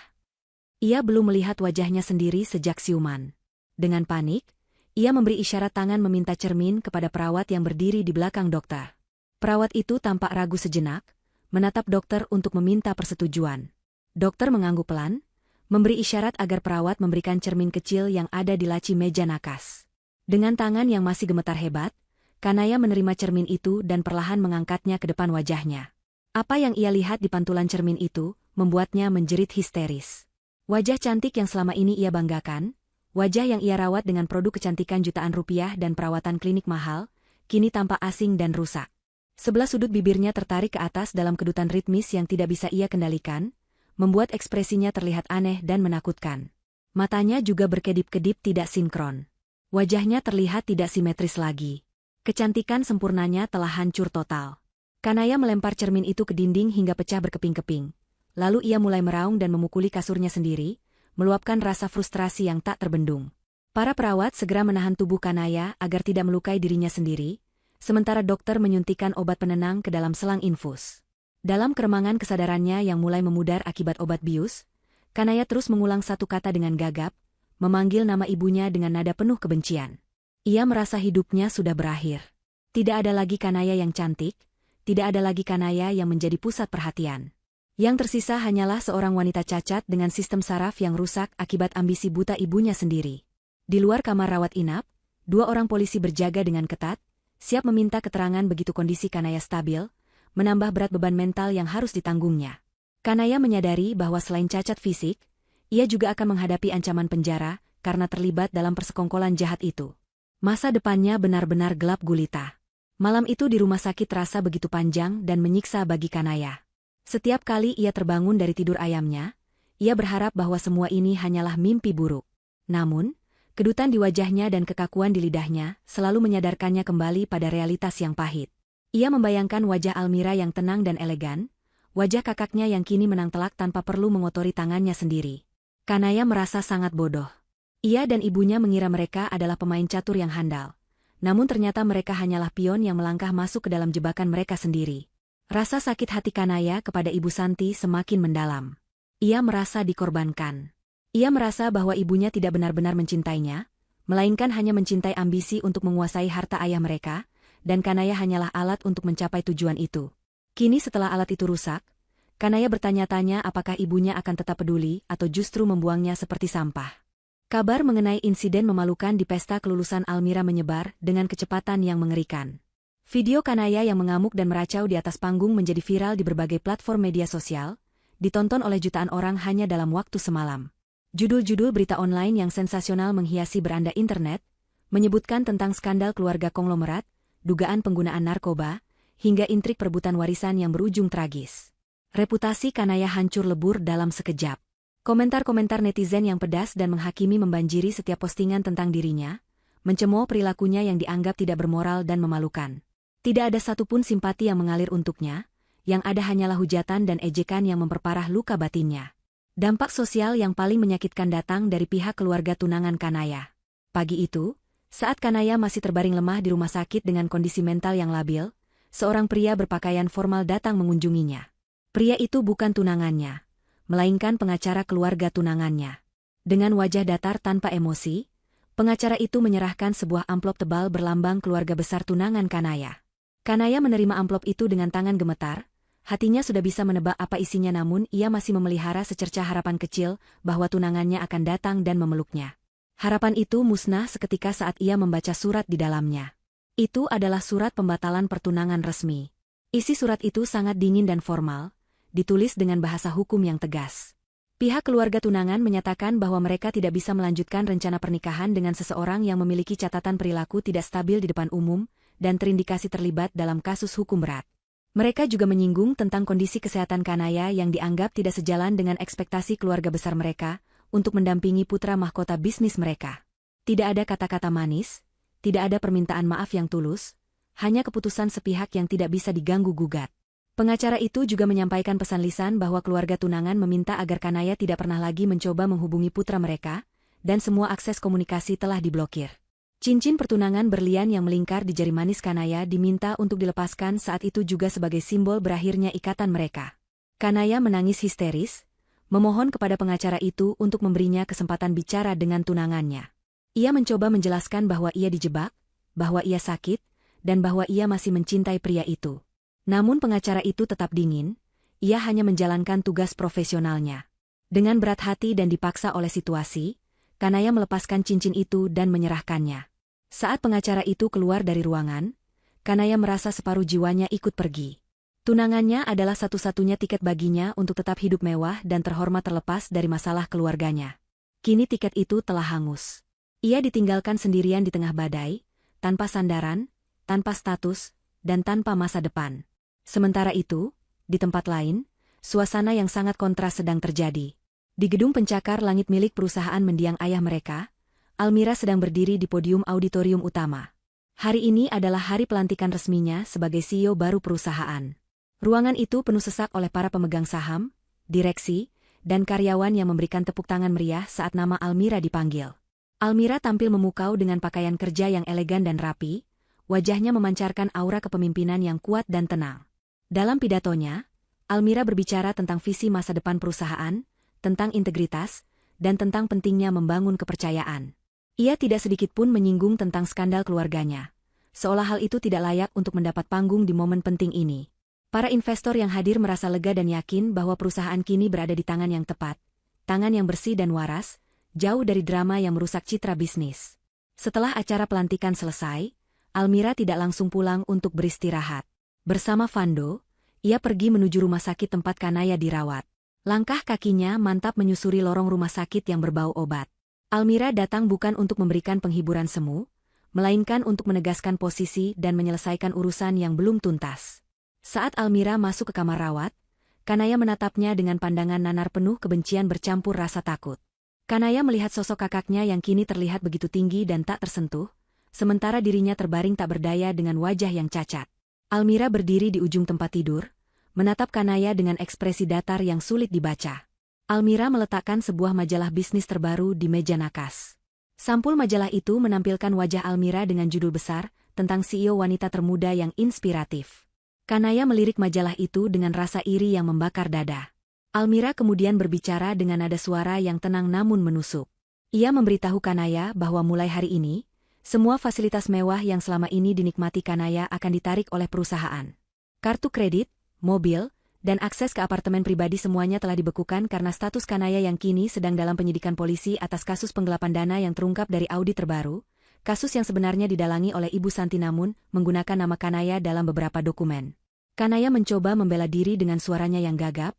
Ia belum melihat wajahnya sendiri sejak siuman. Dengan panik, ia memberi isyarat tangan meminta cermin kepada perawat yang berdiri di belakang dokter. Perawat itu tampak ragu sejenak, menatap dokter untuk meminta persetujuan. Dokter mengangguk pelan, memberi isyarat agar perawat memberikan cermin kecil yang ada di laci meja nakas. Dengan tangan yang masih gemetar hebat, Kanaya menerima cermin itu dan perlahan mengangkatnya ke depan wajahnya. Apa yang ia lihat di pantulan cermin itu, membuatnya menjerit histeris. Wajah cantik yang selama ini ia banggakan, wajah yang ia rawat dengan produk kecantikan jutaan rupiah dan perawatan klinik mahal, kini tampak asing dan rusak. Sebelah sudut bibirnya tertarik ke atas dalam kedutan ritmis yang tidak bisa ia kendalikan, membuat ekspresinya terlihat aneh dan menakutkan. Matanya juga berkedip-kedip tidak sinkron. Wajahnya terlihat tidak simetris lagi. Kecantikan sempurnanya telah hancur total. Kanaya melempar cermin itu ke dinding hingga pecah berkeping-keping. Lalu ia mulai meraung dan memukuli kasurnya sendiri, meluapkan rasa frustrasi yang tak terbendung. Para perawat segera menahan tubuh Kanaya agar tidak melukai dirinya sendiri, sementara dokter menyuntikkan obat penenang ke dalam selang infus. Dalam keremangan kesadarannya yang mulai memudar akibat obat bius, Kanaya terus mengulang satu kata dengan gagap, memanggil nama ibunya dengan nada penuh kebencian. Ia merasa hidupnya sudah berakhir. Tidak ada lagi Kanaya yang cantik, tidak ada lagi Kanaya yang menjadi pusat perhatian. Yang tersisa hanyalah seorang wanita cacat dengan sistem saraf yang rusak akibat ambisi buta ibunya sendiri. Di luar kamar rawat inap, 2 orang polisi berjaga dengan ketat, siap meminta keterangan begitu kondisi Kanaya stabil, menambah berat beban mental yang harus ditanggungnya. Kanaya menyadari bahwa selain cacat fisik, ia juga akan menghadapi ancaman penjara karena terlibat dalam persekongkolan jahat itu. Masa depannya benar-benar gelap gulita. Malam itu di rumah sakit terasa begitu panjang dan menyiksa bagi Kanaya. Setiap kali ia terbangun dari tidur ayamnya, ia berharap bahwa semua ini hanyalah mimpi buruk. Namun, kedutan di wajahnya dan kekakuan di lidahnya selalu menyadarkannya kembali pada realitas yang pahit. Ia membayangkan wajah Almira yang tenang dan elegan, wajah kakaknya yang kini menang telak tanpa perlu mengotori tangannya sendiri. Kanaya merasa sangat bodoh. Ia dan ibunya mengira mereka adalah pemain catur yang handal. Namun ternyata mereka hanyalah pion yang melangkah masuk ke dalam jebakan mereka sendiri. Rasa sakit hati Kanaya kepada Ibu Santi semakin mendalam. Ia merasa dikorbankan. Ia merasa bahwa ibunya tidak benar-benar mencintainya, melainkan hanya mencintai ambisi untuk menguasai harta ayah mereka, dan Kanaya hanyalah alat untuk mencapai tujuan itu. Kini setelah alat itu rusak, Kanaya bertanya-tanya apakah ibunya akan tetap peduli atau justru membuangnya seperti sampah. Kabar mengenai insiden memalukan di pesta kelulusan Almira menyebar dengan kecepatan yang mengerikan. Video Kanaya yang mengamuk dan meracau di atas panggung menjadi viral di berbagai platform media sosial, ditonton oleh jutaan orang hanya dalam waktu semalam. Judul-judul berita online yang sensasional menghiasi beranda internet, menyebutkan tentang skandal keluarga konglomerat, dugaan penggunaan narkoba, hingga intrik perebutan warisan yang berujung tragis. Reputasi Kanaya hancur lebur dalam sekejap. Komentar-komentar netizen yang pedas dan menghakimi membanjiri setiap postingan tentang dirinya, mencemooh perilakunya yang dianggap tidak bermoral dan memalukan. Tidak ada satupun simpati yang mengalir untuknya, yang ada hanyalah hujatan dan ejekan yang memperparah luka batinnya. Dampak sosial yang paling menyakitkan datang dari pihak keluarga tunangan Kanaya. Pagi itu, saat Kanaya masih terbaring lemah di rumah sakit dengan kondisi mental yang labil, seorang pria berpakaian formal datang mengunjunginya. Pria itu bukan tunangannya, melainkan pengacara keluarga tunangannya. Dengan wajah datar tanpa emosi, pengacara itu menyerahkan sebuah amplop tebal berlambang keluarga besar tunangan Kanaya. Kanaya menerima amplop itu dengan tangan gemetar, hatinya sudah bisa menebak apa isinya namun ia masih memelihara secercah harapan kecil bahwa tunangannya akan datang dan memeluknya. Harapan itu musnah seketika saat ia membaca surat di dalamnya. Itu adalah surat pembatalan pertunangan resmi. Isi surat itu sangat dingin dan formal, ditulis dengan bahasa hukum yang tegas. Pihak keluarga tunangan menyatakan bahwa mereka tidak bisa melanjutkan rencana pernikahan dengan seseorang yang memiliki catatan perilaku tidak stabil di depan umum dan terindikasi terlibat dalam kasus hukum berat. Mereka juga menyinggung tentang kondisi kesehatan Kanaya yang dianggap tidak sejalan dengan ekspektasi keluarga besar mereka untuk mendampingi putra mahkota bisnis mereka. Tidak ada kata-kata manis, tidak ada permintaan maaf yang tulus, hanya keputusan sepihak yang tidak bisa diganggu-gugat. Pengacara itu juga menyampaikan pesan lisan bahwa keluarga tunangan meminta agar Kanaya tidak pernah lagi mencoba menghubungi putra mereka, dan semua akses komunikasi telah diblokir. Cincin pertunangan berlian yang melingkar di jari manis Kanaya diminta untuk dilepaskan saat itu juga sebagai simbol berakhirnya ikatan mereka. Kanaya menangis histeris, memohon kepada pengacara itu untuk memberinya kesempatan bicara dengan tunangannya. Ia mencoba menjelaskan bahwa ia dijebak, bahwa ia sakit, dan bahwa ia masih mencintai pria itu. Namun pengacara itu tetap dingin, ia hanya menjalankan tugas profesionalnya. Dengan berat hati dan dipaksa oleh situasi, Kanaya melepaskan cincin itu dan menyerahkannya. Saat pengacara itu keluar dari ruangan, Kanaya merasa separuh jiwanya ikut pergi. Tunangannya adalah satu-satunya tiket baginya untuk tetap hidup mewah dan terhormat terlepas dari masalah keluarganya. Kini tiket itu telah hangus. Ia ditinggalkan sendirian di tengah badai, tanpa sandaran, tanpa status, dan tanpa masa depan. Sementara itu, di tempat lain, suasana yang sangat kontras sedang terjadi. Di gedung pencakar langit milik perusahaan mendiang ayah mereka, Almira sedang berdiri di podium auditorium utama. Hari ini adalah hari pelantikan resminya sebagai CEO baru perusahaan. Ruangan itu penuh sesak oleh para pemegang saham, direksi, dan karyawan yang memberikan tepuk tangan meriah saat nama Almira dipanggil. Almira tampil memukau dengan pakaian kerja yang elegan dan rapi, wajahnya memancarkan aura kepemimpinan yang kuat dan tenang. Dalam pidatonya, Almira berbicara tentang visi masa depan perusahaan, tentang integritas, dan tentang pentingnya membangun kepercayaan. Ia tidak sedikit pun menyinggung tentang skandal keluarganya, seolah hal itu tidak layak untuk mendapat panggung di momen penting ini. Para investor yang hadir merasa lega dan yakin bahwa perusahaan kini berada di tangan yang tepat, tangan yang bersih dan waras, jauh dari drama yang merusak citra bisnis. Setelah acara pelantikan selesai, Almira tidak langsung pulang untuk beristirahat. Bersama Vando, ia pergi menuju rumah sakit tempat Kanaya dirawat. Langkah kakinya mantap menyusuri lorong rumah sakit yang berbau obat. Almira datang bukan untuk memberikan penghiburan semu, melainkan untuk menegaskan posisi dan menyelesaikan urusan yang belum tuntas. Saat Almira masuk ke kamar rawat, Kanaya menatapnya dengan pandangan nanar penuh kebencian bercampur rasa takut. Kanaya melihat sosok kakaknya yang kini terlihat begitu tinggi dan tak tersentuh, sementara dirinya terbaring tak berdaya dengan wajah yang cacat. Almira berdiri di ujung tempat tidur, menatap Kanaya dengan ekspresi datar yang sulit dibaca. Almira meletakkan sebuah majalah bisnis terbaru di meja nakas. Sampul majalah itu menampilkan wajah Almira dengan judul besar, tentang CEO wanita termuda yang inspiratif. Kanaya melirik majalah itu dengan rasa iri yang membakar dada. Almira kemudian berbicara dengan nada suara yang tenang namun menusuk. Ia memberitahu Kanaya bahwa mulai hari ini, semua fasilitas mewah yang selama ini dinikmati Kanaya akan ditarik oleh perusahaan. Kartu kredit, mobil, dan akses ke apartemen pribadi semuanya telah dibekukan karena status Kanaya yang kini sedang dalam penyidikan polisi atas kasus penggelapan dana yang terungkap dari audit terbaru, kasus yang sebenarnya didalangi oleh Ibu Santi namun menggunakan nama Kanaya dalam beberapa dokumen. Kanaya mencoba membela diri dengan suaranya yang gagap,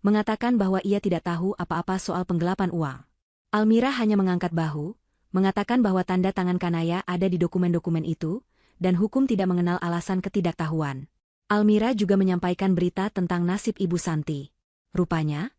mengatakan bahwa ia tidak tahu apa-apa soal penggelapan uang. Almira hanya mengangkat bahu, mengatakan bahwa tanda tangan Kanaya ada di dokumen-dokumen itu, dan hukum tidak mengenal alasan ketidaktahuan. Almira juga menyampaikan berita tentang nasib Ibu Santi. Rupanya,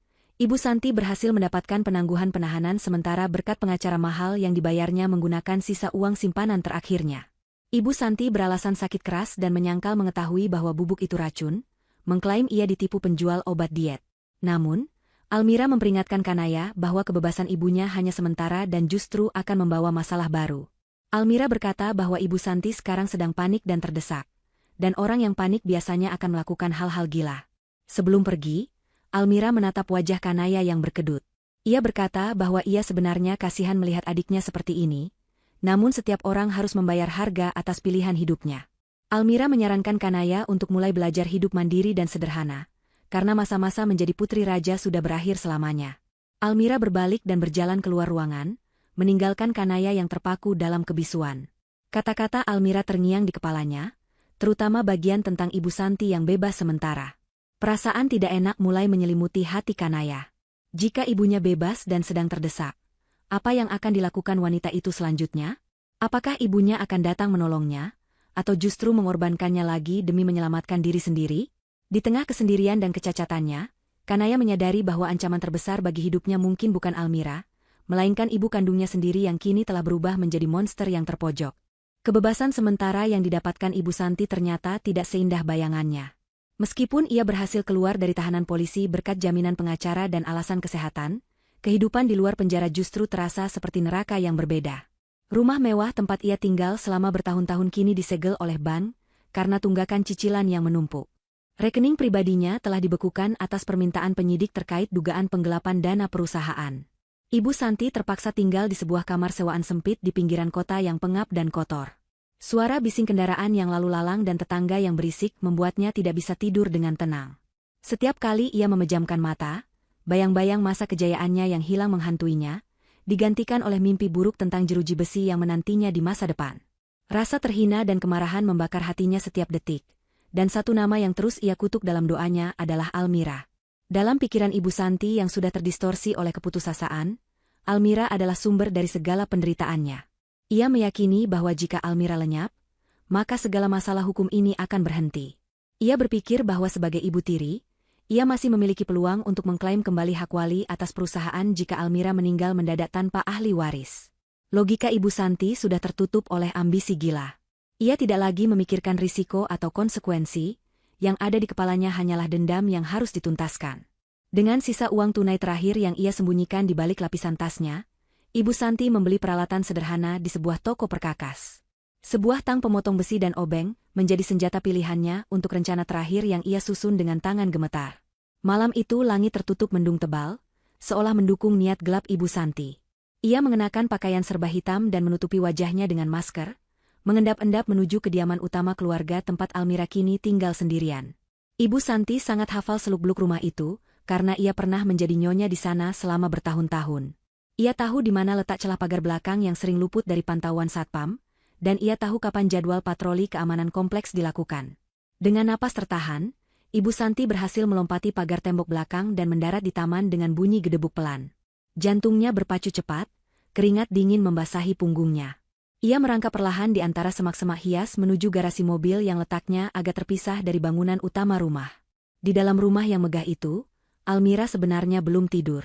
Ibu Santi berhasil mendapatkan penangguhan penahanan sementara berkat pengacara mahal yang dibayarnya menggunakan sisa uang simpanan terakhirnya. Ibu Santi beralasan sakit keras dan menyangkal mengetahui bahwa bubuk itu racun, mengklaim ia ditipu penjual obat diet. Namun, Almira memperingatkan Kanaya bahwa kebebasan ibunya hanya sementara dan justru akan membawa masalah baru. Almira berkata bahwa Ibu Santi sekarang sedang panik dan terdesak, dan orang yang panik biasanya akan melakukan hal-hal gila. Sebelum pergi, Almira menatap wajah Kanaya yang berkedut. Ia berkata bahwa ia sebenarnya kasihan melihat adiknya seperti ini, namun setiap orang harus membayar harga atas pilihan hidupnya. Almira menyarankan Kanaya untuk mulai belajar hidup mandiri dan sederhana, karena masa-masa menjadi putri raja sudah berakhir selamanya. Almira berbalik dan berjalan keluar ruangan, meninggalkan Kanaya yang terpaku dalam kebisuan. Kata-kata Almira terngiang di kepalanya, terutama bagian tentang Ibu Santi yang bebas sementara. Perasaan tidak enak mulai menyelimuti hati Kanaya. Jika ibunya bebas dan sedang terdesak, apa yang akan dilakukan wanita itu selanjutnya? Apakah ibunya akan datang menolongnya, atau justru mengorbankannya lagi demi menyelamatkan diri sendiri? Di tengah kesendirian dan kecacatannya, Kanaya menyadari bahwa ancaman terbesar bagi hidupnya mungkin bukan Almira, melainkan ibu kandungnya sendiri yang kini telah berubah menjadi monster yang terpojok. Kebebasan sementara yang didapatkan Ibu Santi ternyata tidak seindah bayangannya. Meskipun ia berhasil keluar dari tahanan polisi berkat jaminan pengacara dan alasan kesehatan, kehidupan di luar penjara justru terasa seperti neraka yang berbeda. Rumah mewah tempat ia tinggal selama bertahun-tahun kini disegel oleh bank karena tunggakan cicilan yang menumpuk. Rekening pribadinya telah dibekukan atas permintaan penyidik terkait dugaan penggelapan dana perusahaan. Ibu Santi terpaksa tinggal di sebuah kamar sewaan sempit di pinggiran kota yang pengap dan kotor. Suara bising kendaraan yang lalu lalang dan tetangga yang berisik membuatnya tidak bisa tidur dengan tenang. Setiap kali ia memejamkan mata, bayang-bayang masa kejayaannya yang hilang menghantuinya, digantikan oleh mimpi buruk tentang jeruji besi yang menantinya di masa depan. Rasa terhina dan kemarahan membakar hatinya setiap detik, dan satu nama yang terus ia kutuk dalam doanya adalah Almira. Dalam pikiran Ibu Santi yang sudah terdistorsi oleh keputusasaan, Almira adalah sumber dari segala penderitaannya. Ia meyakini bahwa jika Almira lenyap, maka segala masalah hukum ini akan berhenti. Ia berpikir bahwa sebagai ibu tiri, ia masih memiliki peluang untuk mengklaim kembali hak wali atas perusahaan jika Almira meninggal mendadak tanpa ahli waris. Logika Ibu Santi sudah tertutup oleh ambisi gila. Ia tidak lagi memikirkan risiko atau konsekuensi, yang ada di kepalanya hanyalah dendam yang harus dituntaskan. Dengan sisa uang tunai terakhir yang ia sembunyikan di balik lapisan tasnya, Ibu Santi membeli peralatan sederhana di sebuah toko perkakas. Sebuah tang pemotong besi dan obeng menjadi senjata pilihannya untuk rencana terakhir yang ia susun dengan tangan gemetar. Malam itu langit tertutup mendung tebal, seolah mendukung niat gelap Ibu Santi. Ia mengenakan pakaian serba hitam dan menutupi wajahnya dengan masker, mengendap-endap menuju kediaman utama keluarga tempat Almira kini tinggal sendirian. Ibu Santi sangat hafal seluk-beluk rumah itu, karena ia pernah menjadi nyonya di sana selama bertahun-tahun. Ia tahu di mana letak celah pagar belakang yang sering luput dari pantauan satpam, dan ia tahu kapan jadwal patroli keamanan kompleks dilakukan. Dengan napas tertahan, Ibu Santi berhasil melompati pagar tembok belakang dan mendarat di taman dengan bunyi gedebuk pelan. Jantungnya berpacu cepat, keringat dingin membasahi punggungnya. Ia merangkak perlahan di antara semak-semak hias menuju garasi mobil yang letaknya agak terpisah dari bangunan utama rumah. Di dalam rumah yang megah itu, Almira sebenarnya belum tidur.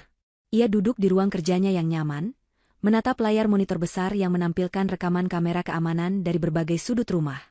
Ia duduk di ruang kerjanya yang nyaman, menatap layar monitor besar yang menampilkan rekaman kamera keamanan dari berbagai sudut rumah.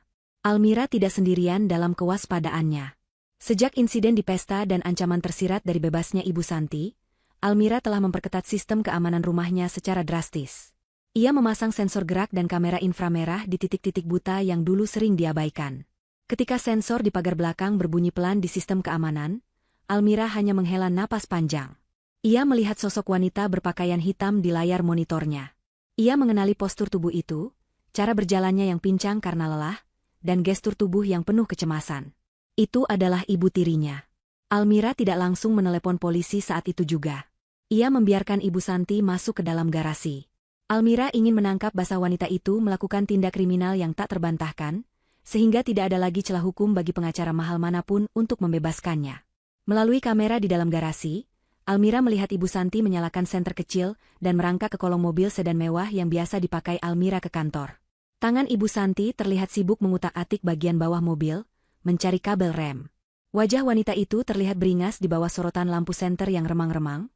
Almira tidak sendirian dalam kewaspadaannya. Sejak insiden di pesta dan ancaman tersirat dari bebasnya Ibu Santi, Almira telah memperketat sistem keamanan rumahnya secara drastis. Ia memasang sensor gerak dan kamera inframerah di titik-titik buta yang dulu sering diabaikan. Ketika sensor di pagar belakang berbunyi pelan di sistem keamanan, Almira hanya menghela napas panjang. Ia melihat sosok wanita berpakaian hitam di layar monitornya. Ia mengenali postur tubuh itu, cara berjalannya yang pincang karena lelah, dan gestur tubuh yang penuh kecemasan. Itu adalah ibu tirinya. Almira tidak langsung menelepon polisi saat itu juga. Ia membiarkan Ibu Santi masuk ke dalam garasi. Almira ingin menangkap basah wanita itu melakukan tindak kriminal yang tak terbantahkan, sehingga tidak ada lagi celah hukum bagi pengacara mahal manapun untuk membebaskannya. Melalui kamera di dalam garasi, Almira melihat Ibu Santi menyalakan senter kecil dan merangkak ke kolong mobil sedan mewah yang biasa dipakai Almira ke kantor. Tangan Ibu Santi terlihat sibuk mengutak-atik bagian bawah mobil, mencari kabel rem. Wajah wanita itu terlihat beringas di bawah sorotan lampu senter yang remang-remang.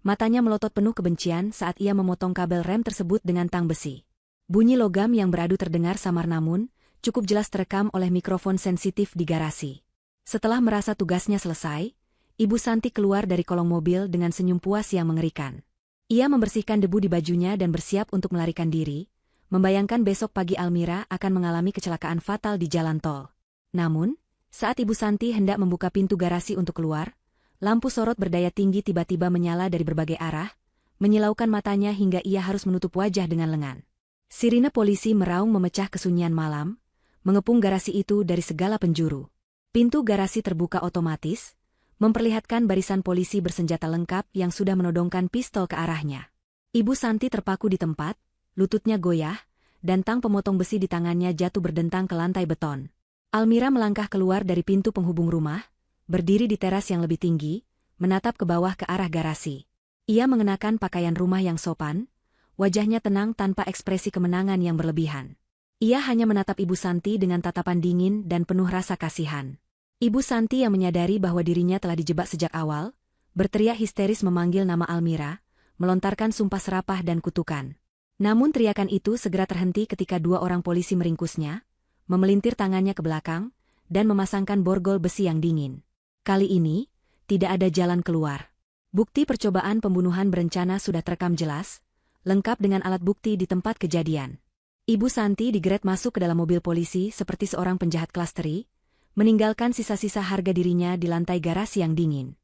Matanya melotot penuh kebencian saat ia memotong kabel rem tersebut dengan tang besi. Bunyi logam yang beradu terdengar samar namun, cukup jelas terekam oleh mikrofon sensitif di garasi. Setelah merasa tugasnya selesai, Ibu Santi keluar dari kolong mobil dengan senyum puas yang mengerikan. Ia membersihkan debu di bajunya dan bersiap untuk melarikan diri, membayangkan besok pagi Almira akan mengalami kecelakaan fatal di jalan tol. Namun, saat Ibu Santi hendak membuka pintu garasi untuk keluar, lampu sorot berdaya tinggi tiba-tiba menyala dari berbagai arah, menyilaukan matanya hingga ia harus menutup wajah dengan lengan. Sirine polisi meraung memecah kesunyian malam, mengepung garasi itu dari segala penjuru. Pintu garasi terbuka otomatis, memperlihatkan barisan polisi bersenjata lengkap yang sudah menodongkan pistol ke arahnya. Ibu Santi terpaku di tempat, lututnya goyah, dan tang pemotong besi di tangannya jatuh berdentang ke lantai beton. Almira melangkah keluar dari pintu penghubung rumah, berdiri di teras yang lebih tinggi, menatap ke bawah ke arah garasi. Ia mengenakan pakaian rumah yang sopan, wajahnya tenang tanpa ekspresi kemenangan yang berlebihan. Ia hanya menatap Ibu Santi dengan tatapan dingin dan penuh rasa kasihan. Ibu Santi yang menyadari bahwa dirinya telah dijebak sejak awal, berteriak histeris memanggil nama Almira, melontarkan sumpah serapah dan kutukan. Namun teriakan itu segera terhenti ketika dua orang polisi meringkusnya, memelintir tangannya ke belakang, dan memasangkan borgol besi yang dingin. Kali ini, tidak ada jalan keluar. Bukti percobaan pembunuhan berencana sudah terekam jelas, lengkap dengan alat bukti di tempat kejadian. Ibu Santi digeret masuk ke dalam mobil polisi seperti seorang penjahat kelas teri, meninggalkan sisa-sisa harga dirinya di lantai garasi yang dingin.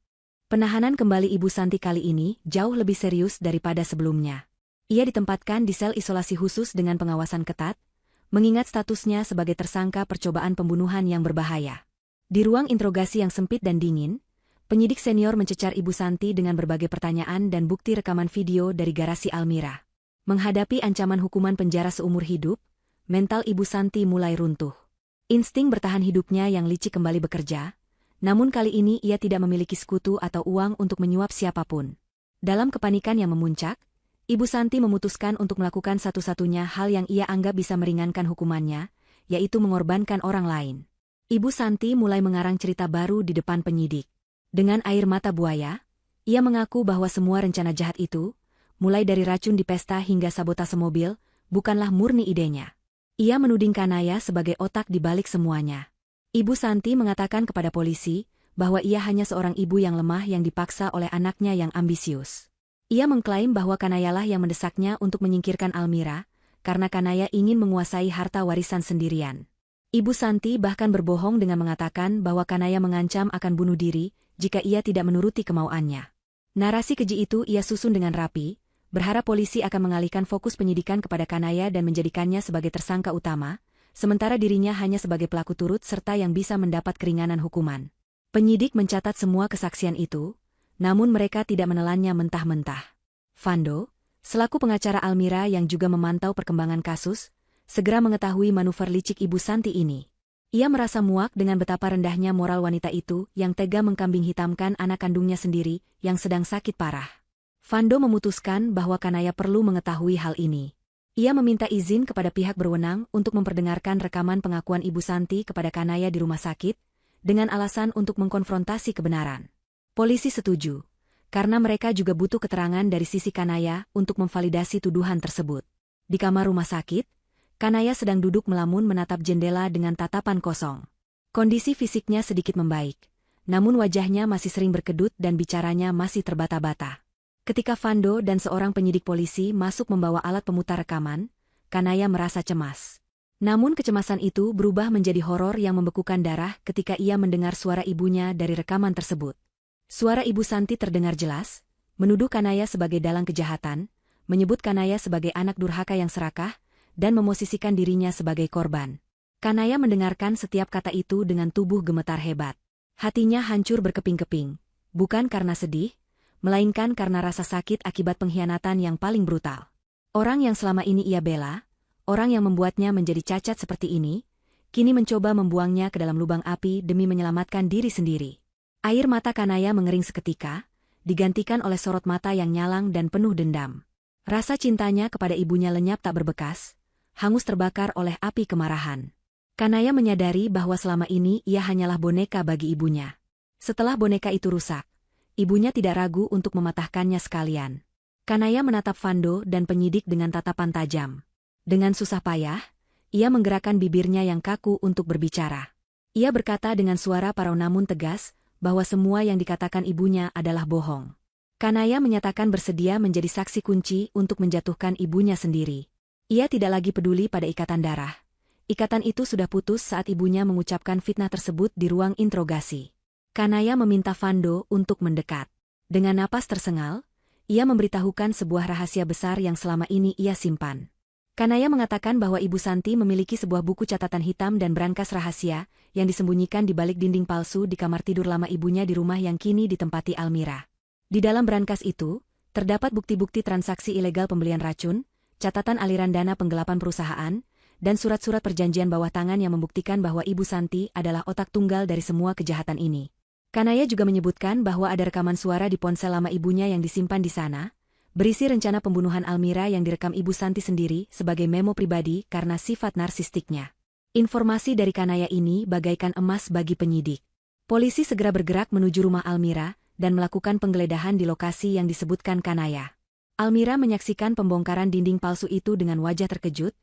Penahanan kembali Ibu Santi kali ini jauh lebih serius daripada sebelumnya. Ia ditempatkan di sel isolasi khusus dengan pengawasan ketat, mengingat statusnya sebagai tersangka percobaan pembunuhan yang berbahaya. Di ruang interogasi yang sempit dan dingin, penyidik senior mencecar Ibu Santi dengan berbagai pertanyaan dan bukti rekaman video dari garasi Almira. Menghadapi ancaman hukuman penjara seumur hidup, mental Ibu Santi mulai runtuh. Insting bertahan hidupnya yang licik kembali bekerja, namun kali ini ia tidak memiliki sekutu atau uang untuk menyuap siapapun. Dalam kepanikan yang memuncak, Ibu Santi memutuskan untuk melakukan satu-satunya hal yang ia anggap bisa meringankan hukumannya, yaitu mengorbankan orang lain. Ibu Santi mulai mengarang cerita baru di depan penyidik. Dengan air mata buaya, ia mengaku bahwa semua rencana jahat itu, mulai dari racun di pesta hingga sabotase mobil, bukanlah murni idenya. Ia menuding Kanaya sebagai otak di balik semuanya. Ibu Santi mengatakan kepada polisi bahwa ia hanya seorang ibu yang lemah yang dipaksa oleh anaknya yang ambisius. Ia mengklaim bahwa Kanayalah yang mendesaknya untuk menyingkirkan Almira, karena Kanaya ingin menguasai harta warisan sendirian. Ibu Santi bahkan berbohong dengan mengatakan bahwa Kanaya mengancam akan bunuh diri jika ia tidak menuruti kemauannya. Narasi keji itu ia susun dengan rapi, berharap polisi akan mengalihkan fokus penyidikan kepada Kanaya dan menjadikannya sebagai tersangka utama, sementara dirinya hanya sebagai pelaku turut serta yang bisa mendapat keringanan hukuman. Penyidik mencatat semua kesaksian itu, namun mereka tidak menelannya mentah-mentah. Fando, selaku pengacara Almira yang juga memantau perkembangan kasus, segera mengetahui manuver licik Ibu Santi ini. Ia merasa muak dengan betapa rendahnya moral wanita itu yang tega mengkambing hitamkan anak kandungnya sendiri yang sedang sakit parah. Fando memutuskan bahwa Kanaya perlu mengetahui hal ini. Ia meminta izin kepada pihak berwenang untuk memperdengarkan rekaman pengakuan Ibu Santi kepada Kanaya di rumah sakit, dengan alasan untuk mengkonfrontasi kebenaran. Polisi setuju, karena mereka juga butuh keterangan dari sisi Kanaya untuk memvalidasi tuduhan tersebut. Di kamar rumah sakit, Kanaya sedang duduk melamun menatap jendela dengan tatapan kosong. Kondisi fisiknya sedikit membaik, namun wajahnya masih sering berkedut dan bicaranya masih terbata-bata. Ketika Fando dan seorang penyidik polisi masuk membawa alat pemutar rekaman, Kanaya merasa cemas. Namun kecemasan itu berubah menjadi horor yang membekukan darah ketika ia mendengar suara ibunya dari rekaman tersebut. Suara Ibu Santi terdengar jelas, menuduh Kanaya sebagai dalang kejahatan, menyebut Kanaya sebagai anak durhaka yang serakah, dan memosisikan dirinya sebagai korban. Kanaya mendengarkan setiap kata itu dengan tubuh gemetar hebat. Hatinya hancur berkeping-keping, bukan karena sedih, melainkan karena rasa sakit akibat pengkhianatan yang paling brutal. Orang yang selama ini ia bela, orang yang membuatnya menjadi cacat seperti ini, kini mencoba membuangnya ke dalam lubang api demi menyelamatkan diri sendiri. Air mata Kanaya mengering seketika, digantikan oleh sorot mata yang nyalang dan penuh dendam. Rasa cintanya kepada ibunya lenyap tak berbekas, hangus terbakar oleh api kemarahan. Kanaya menyadari bahwa selama ini ia hanyalah boneka bagi ibunya. Setelah boneka itu rusak, ibunya tidak ragu untuk mematahkannya sekalian. Kanaya menatap Fando dan penyidik dengan tatapan tajam. Dengan susah payah, ia menggerakkan bibirnya yang kaku untuk berbicara. Ia berkata dengan suara parau namun tegas, bahwa semua yang dikatakan ibunya adalah bohong. Kanaya menyatakan bersedia menjadi saksi kunci untuk menjatuhkan ibunya sendiri. Ia tidak lagi peduli pada ikatan darah. Ikatan itu sudah putus saat ibunya mengucapkan fitnah tersebut di ruang interogasi. Kanaya meminta Fando untuk mendekat. Dengan napas tersengal, ia memberitahukan sebuah rahasia besar yang selama ini ia simpan. Kanaya mengatakan bahwa Ibu Santi memiliki sebuah buku catatan hitam dan brankas rahasia yang disembunyikan di balik dinding palsu di kamar tidur lama ibunya di rumah yang kini ditempati Almira. Di dalam brankas itu, terdapat bukti-bukti transaksi ilegal pembelian racun, catatan aliran dana penggelapan perusahaan, dan surat-surat perjanjian bawah tangan yang membuktikan bahwa Ibu Santi adalah otak tunggal dari semua kejahatan ini. Kanaya juga menyebutkan bahwa ada rekaman suara di ponsel lama ibunya yang disimpan di sana, berisi rencana pembunuhan Almira yang direkam Ibu Santi sendiri sebagai memo pribadi karena sifat narsistiknya. Informasi dari Kanaya ini bagaikan emas bagi penyidik. Polisi segera bergerak menuju rumah Almira dan melakukan penggeledahan di lokasi yang disebutkan Kanaya. Almira menyaksikan pembongkaran dinding palsu itu dengan wajah terkejut.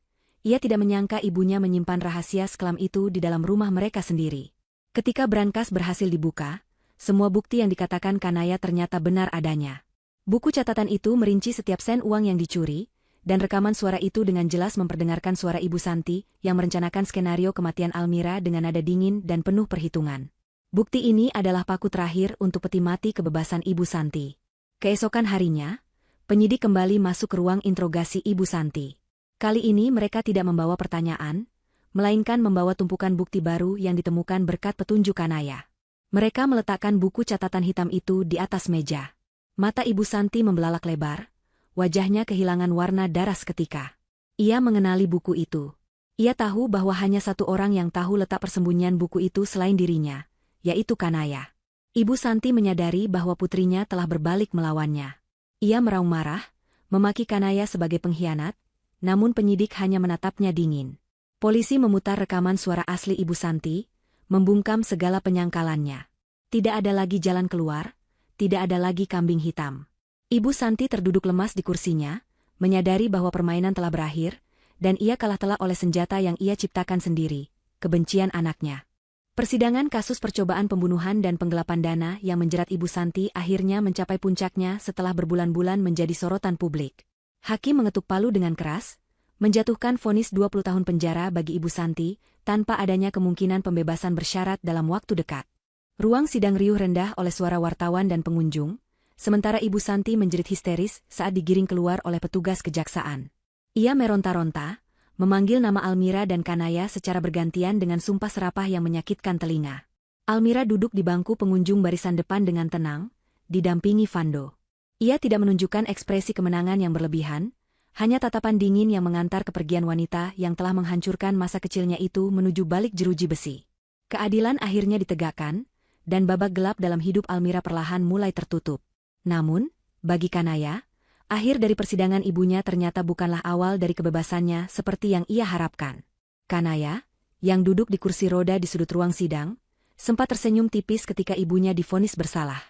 Ia tidak menyangka ibunya menyimpan rahasia sekelam itu di dalam rumah mereka sendiri. Ketika brankas berhasil dibuka, semua bukti yang dikatakan Kanaya ternyata benar adanya. Buku catatan itu merinci setiap sen uang yang dicuri, dan rekaman suara itu dengan jelas memperdengarkan suara Ibu Santi yang merencanakan skenario kematian Almira dengan nada dingin dan penuh perhitungan. Bukti ini adalah paku terakhir untuk peti mati kebebasan Ibu Santi. Keesokan harinya, penyidik kembali masuk ke ruang interogasi Ibu Santi. Kali ini mereka tidak membawa pertanyaan, melainkan membawa tumpukan bukti baru yang ditemukan berkat petunjuk Kanaya. Mereka meletakkan buku catatan hitam itu di atas meja. Mata Ibu Santi membelalak lebar, wajahnya kehilangan warna darah seketika. Ia mengenali buku itu. Ia tahu bahwa hanya satu orang yang tahu letak persembunyian buku itu selain dirinya, yaitu Kanaya. Ibu Santi menyadari bahwa putrinya telah berbalik melawannya. Ia meraung marah, memaki Kanaya sebagai pengkhianat, namun penyidik hanya menatapnya dingin. Polisi memutar rekaman suara asli Ibu Santi, membungkam segala penyangkalannya. Tidak ada lagi jalan keluar, tidak ada lagi kambing hitam. Ibu Santi terduduk lemas di kursinya, menyadari bahwa permainan telah berakhir, dan ia kalah telak oleh senjata yang ia ciptakan sendiri, kebencian anaknya. Persidangan kasus percobaan pembunuhan dan penggelapan dana yang menjerat Ibu Santi akhirnya mencapai puncaknya setelah berbulan-bulan menjadi sorotan publik. Hakim mengetuk palu dengan keras, menjatuhkan vonis 20 tahun penjara bagi Ibu Santi, tanpa adanya kemungkinan pembebasan bersyarat dalam waktu dekat. Ruang sidang riuh rendah oleh suara wartawan dan pengunjung, sementara Ibu Santi menjerit histeris saat digiring keluar oleh petugas kejaksaan. Ia meronta-ronta, memanggil nama Almira dan Kanaya secara bergantian dengan sumpah serapah yang menyakitkan telinga. Almira duduk di bangku pengunjung barisan depan dengan tenang, didampingi Vando. Ia tidak menunjukkan ekspresi kemenangan yang berlebihan, hanya tatapan dingin yang mengantar kepergian wanita yang telah menghancurkan masa kecilnya itu menuju balik jeruji besi. Keadilan akhirnya ditegakkan, dan babak gelap dalam hidup Almira perlahan mulai tertutup. Namun, bagi Kanaya, akhir dari persidangan ibunya ternyata bukanlah awal dari kebebasannya seperti yang ia harapkan. Kanaya, yang duduk di kursi roda di sudut ruang sidang, sempat tersenyum tipis ketika ibunya divonis bersalah.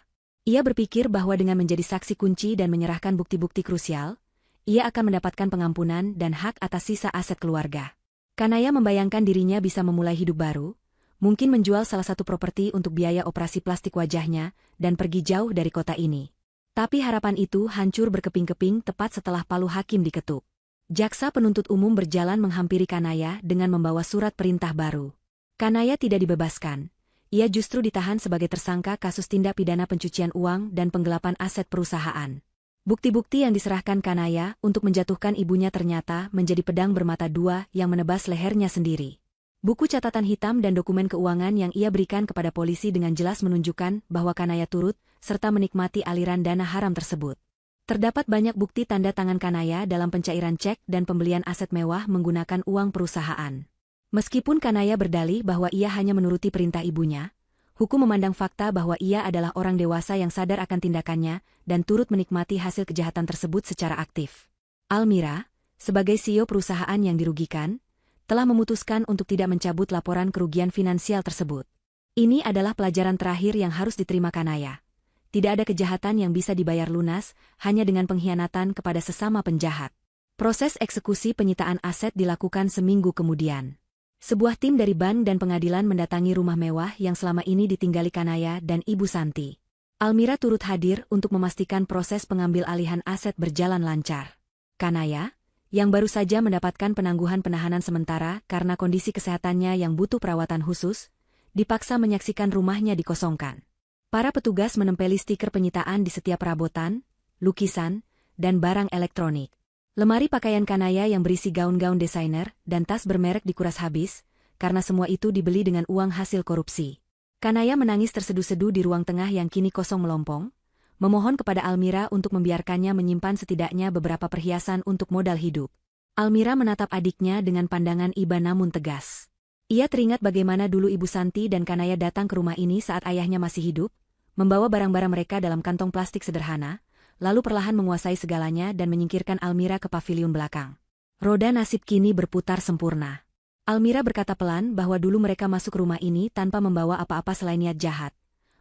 Ia berpikir bahwa dengan menjadi saksi kunci dan menyerahkan bukti-bukti krusial, ia akan mendapatkan pengampunan dan hak atas sisa aset keluarga. Kanaya membayangkan dirinya bisa memulai hidup baru, mungkin menjual salah satu properti untuk biaya operasi plastik wajahnya, dan pergi jauh dari kota ini. Tapi harapan itu hancur berkeping-keping tepat setelah palu hakim diketuk. Jaksa penuntut umum berjalan menghampiri Kanaya dengan membawa surat perintah baru. Kanaya tidak dibebaskan. Ia justru ditahan sebagai tersangka kasus tindak pidana pencucian uang dan penggelapan aset perusahaan. Bukti-bukti yang diserahkan Kanaya untuk menjatuhkan ibunya ternyata menjadi pedang bermata dua yang menebas lehernya sendiri. Buku catatan hitam dan dokumen keuangan yang ia berikan kepada polisi dengan jelas menunjukkan bahwa Kanaya turut serta menikmati aliran dana haram tersebut. Terdapat banyak bukti tanda tangan Kanaya dalam pencairan cek dan pembelian aset mewah menggunakan uang perusahaan. Meskipun Kanaya berdalih bahwa ia hanya menuruti perintah ibunya, hukum memandang fakta bahwa ia adalah orang dewasa yang sadar akan tindakannya dan turut menikmati hasil kejahatan tersebut secara aktif. Almira, sebagai CEO perusahaan yang dirugikan, telah memutuskan untuk tidak mencabut laporan kerugian finansial tersebut. Ini adalah pelajaran terakhir yang harus diterima Kanaya. Tidak ada kejahatan yang bisa dibayar lunas hanya dengan pengkhianatan kepada sesama penjahat. Proses eksekusi penyitaan aset dilakukan seminggu kemudian. Sebuah tim dari bank dan pengadilan mendatangi rumah mewah yang selama ini ditinggali Kanaya dan Ibu Santi. Almira turut hadir untuk memastikan proses pengambil alihan aset berjalan lancar. Kanaya, yang baru saja mendapatkan penangguhan penahanan sementara karena kondisi kesehatannya yang butuh perawatan khusus, dipaksa menyaksikan rumahnya dikosongkan. Para petugas menempeli stiker penyitaan di setiap perabotan, lukisan, dan barang elektronik. Lemari pakaian Kanaya yang berisi gaun-gaun desainer dan tas bermerek dikuras habis, karena semua itu dibeli dengan uang hasil korupsi. Kanaya menangis terseduh-seduh di ruang tengah yang kini kosong melompong, memohon kepada Almira untuk membiarkannya menyimpan setidaknya beberapa perhiasan untuk modal hidup. Almira menatap adiknya dengan pandangan iba namun tegas. Ia teringat bagaimana dulu Ibu Santi dan Kanaya datang ke rumah ini saat ayahnya masih hidup, membawa barang-barang mereka dalam kantong plastik sederhana, lalu perlahan menguasai segalanya dan menyingkirkan Almira ke paviliun belakang. Roda nasib kini berputar sempurna. Almira berkata pelan bahwa dulu mereka masuk rumah ini tanpa membawa apa-apa selain niat jahat.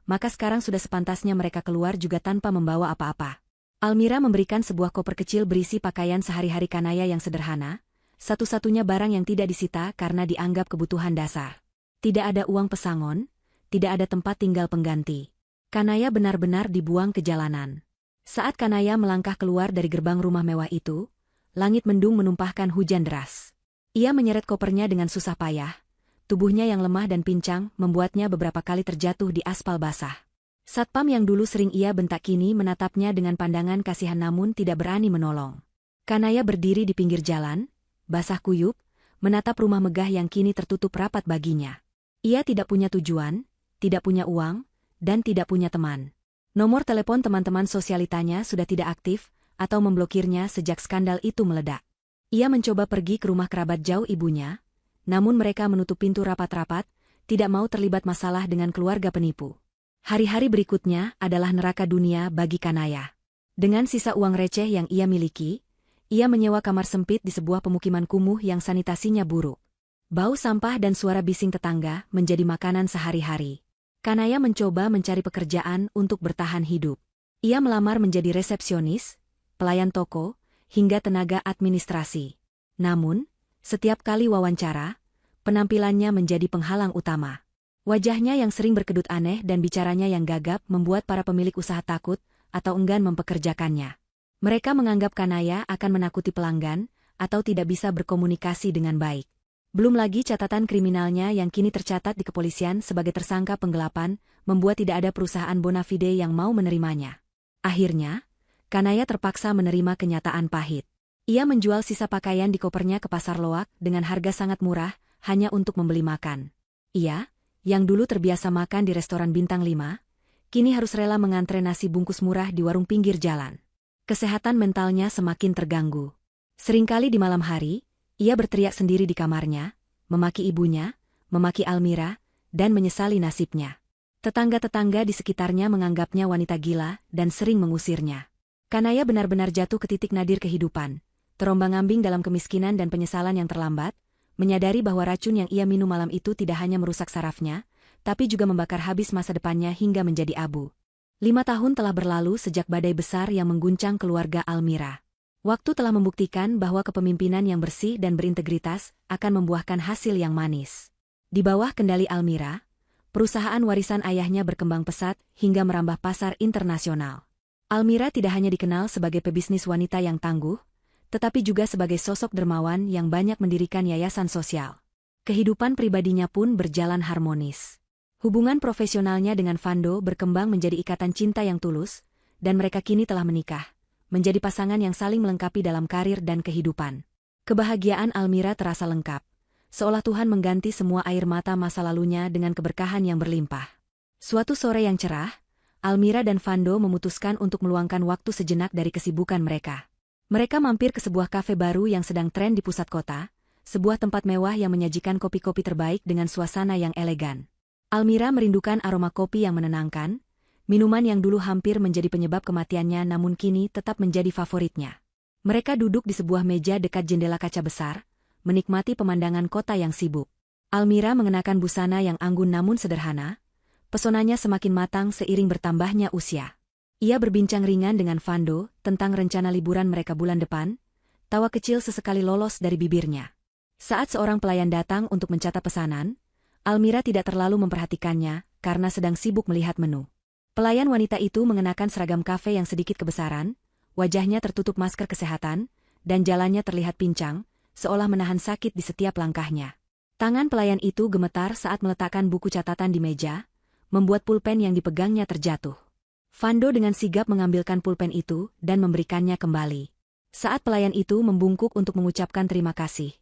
Maka sekarang sudah sepantasnya mereka keluar juga tanpa membawa apa-apa. Almira memberikan sebuah koper kecil berisi pakaian sehari-hari Kanaya yang sederhana, satu-satunya barang yang tidak disita karena dianggap kebutuhan dasar. Tidak ada uang pesangon, tidak ada tempat tinggal pengganti. Kanaya benar-benar dibuang ke jalanan. Saat Kanaya melangkah keluar dari gerbang rumah mewah itu, langit mendung menumpahkan hujan deras. Ia menyeret kopernya dengan susah payah. Tubuhnya yang lemah dan pincang membuatnya beberapa kali terjatuh di aspal basah. Satpam yang dulu sering ia bentak kini menatapnya dengan pandangan kasihan namun tidak berani menolong. Kanaya berdiri di pinggir jalan, basah kuyup, menatap rumah megah yang kini tertutup rapat baginya. Ia tidak punya tujuan, tidak punya uang, dan tidak punya teman. Nomor telepon teman-teman sosialitanya sudah tidak aktif, atau memblokirnya sejak skandal itu meledak. Ia mencoba pergi ke rumah kerabat jauh ibunya, namun mereka menutup pintu rapat-rapat, tidak mau terlibat masalah dengan keluarga penipu. Hari-hari berikutnya adalah neraka dunia bagi Kanaya. Dengan sisa uang receh yang ia miliki, ia menyewa kamar sempit di sebuah pemukiman kumuh yang sanitasinya buruk. Bau sampah dan suara bising tetangga menjadi makanan sehari-hari. Kanaya mencoba mencari pekerjaan untuk bertahan hidup. Ia melamar menjadi resepsionis, pelayan toko, hingga tenaga administrasi. Namun, setiap kali wawancara, penampilannya menjadi penghalang utama. Wajahnya yang sering berkedut aneh dan bicaranya yang gagap membuat para pemilik usaha takut atau enggan mempekerjakannya. Mereka menganggap Kanaya akan menakuti pelanggan atau tidak bisa berkomunikasi dengan baik. Belum lagi catatan kriminalnya yang kini tercatat di kepolisian sebagai tersangka penggelapan membuat tidak ada perusahaan bona fide yang mau menerimanya. Akhirnya, Kanaya terpaksa menerima kenyataan pahit. Ia menjual sisa pakaian di kopernya ke pasar loak dengan harga sangat murah hanya untuk membeli makan. Ia, yang dulu terbiasa makan di restoran bintang 5, kini harus rela mengantre nasi bungkus murah di warung pinggir jalan. Kesehatan mentalnya semakin terganggu. Seringkali di malam hari, ia berteriak sendiri di kamarnya, memaki ibunya, memaki Almira, dan menyesali nasibnya. Tetangga-tetangga di sekitarnya menganggapnya wanita gila dan sering mengusirnya. Kanaya benar-benar jatuh ke titik nadir kehidupan, terombang-ambing dalam kemiskinan dan penyesalan yang terlambat, menyadari bahwa racun yang ia minum malam itu tidak hanya merusak sarafnya, tapi juga membakar habis masa depannya hingga menjadi abu. 5 tahun telah berlalu sejak badai besar yang mengguncang keluarga Almira. Waktu telah membuktikan bahwa kepemimpinan yang bersih dan berintegritas akan membuahkan hasil yang manis. Di bawah kendali Almira, perusahaan warisan ayahnya berkembang pesat hingga merambah pasar internasional. Almira tidak hanya dikenal sebagai pebisnis wanita yang tangguh, tetapi juga sebagai sosok dermawan yang banyak mendirikan yayasan sosial. Kehidupan pribadinya pun berjalan harmonis. Hubungan profesionalnya dengan Fando berkembang menjadi ikatan cinta yang tulus, dan mereka kini telah menikah, menjadi pasangan yang saling melengkapi dalam karir dan kehidupan. Kebahagiaan Almira terasa lengkap, seolah Tuhan mengganti semua air mata masa lalunya dengan keberkahan yang berlimpah. Suatu sore yang cerah, Almira dan Fando memutuskan untuk meluangkan waktu sejenak dari kesibukan mereka. Mereka mampir ke sebuah kafe baru yang sedang tren di pusat kota, sebuah tempat mewah yang menyajikan kopi-kopi terbaik dengan suasana yang elegan. Almira merindukan aroma kopi yang menenangkan, minuman yang dulu hampir menjadi penyebab kematiannya namun kini tetap menjadi favoritnya. Mereka duduk di sebuah meja dekat jendela kaca besar, menikmati pemandangan kota yang sibuk. Almira mengenakan busana yang anggun namun sederhana, pesonanya semakin matang seiring bertambahnya usia. Ia berbincang ringan dengan Fando tentang rencana liburan mereka bulan depan, tawa kecil sesekali lolos dari bibirnya. Saat seorang pelayan datang untuk mencatat pesanan, Almira tidak terlalu memperhatikannya karena sedang sibuk melihat menu. Pelayan wanita itu mengenakan seragam kafe yang sedikit kebesaran, wajahnya tertutup masker kesehatan, dan jalannya terlihat pincang, seolah menahan sakit di setiap langkahnya. Tangan pelayan itu gemetar saat meletakkan buku catatan di meja, membuat pulpen yang dipegangnya terjatuh. Fando dengan sigap mengambilkan pulpen itu dan memberikannya kembali. Saat pelayan itu membungkuk untuk mengucapkan terima kasih,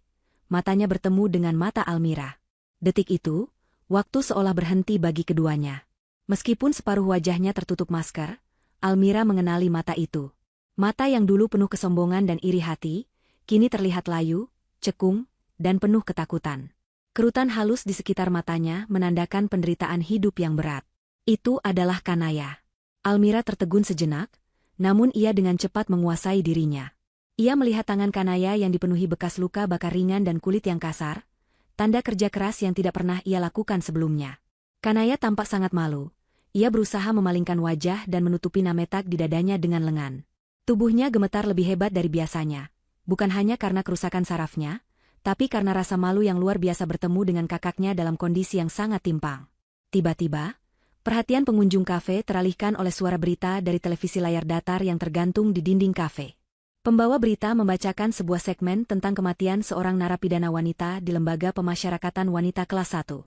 matanya bertemu dengan mata Almira. Detik itu, waktu seolah berhenti bagi keduanya. Meskipun separuh wajahnya tertutup masker, Almira mengenali mata itu. Mata yang dulu penuh kesombongan dan iri hati, kini terlihat layu, cekung, dan penuh ketakutan. Kerutan halus di sekitar matanya menandakan penderitaan hidup yang berat. Itu adalah Kanaya. Almira tertegun sejenak, namun ia dengan cepat menguasai dirinya. Ia melihat tangan Kanaya yang dipenuhi bekas luka bakar ringan dan kulit yang kasar, tanda kerja keras yang tidak pernah ia lakukan sebelumnya. Kanaya tampak sangat malu. Ia berusaha memalingkan wajah dan menutupi nametak di dadanya dengan lengan. Tubuhnya gemetar lebih hebat dari biasanya, bukan hanya karena kerusakan sarafnya, tapi karena rasa malu yang luar biasa bertemu dengan kakaknya dalam kondisi yang sangat timpang. Tiba-tiba, perhatian pengunjung kafe teralihkan oleh suara berita dari televisi layar datar yang tergantung di dinding kafe. Pembawa berita membacakan sebuah segmen tentang kematian seorang narapidana wanita di Lembaga Pemasyarakatan Wanita Kelas 1.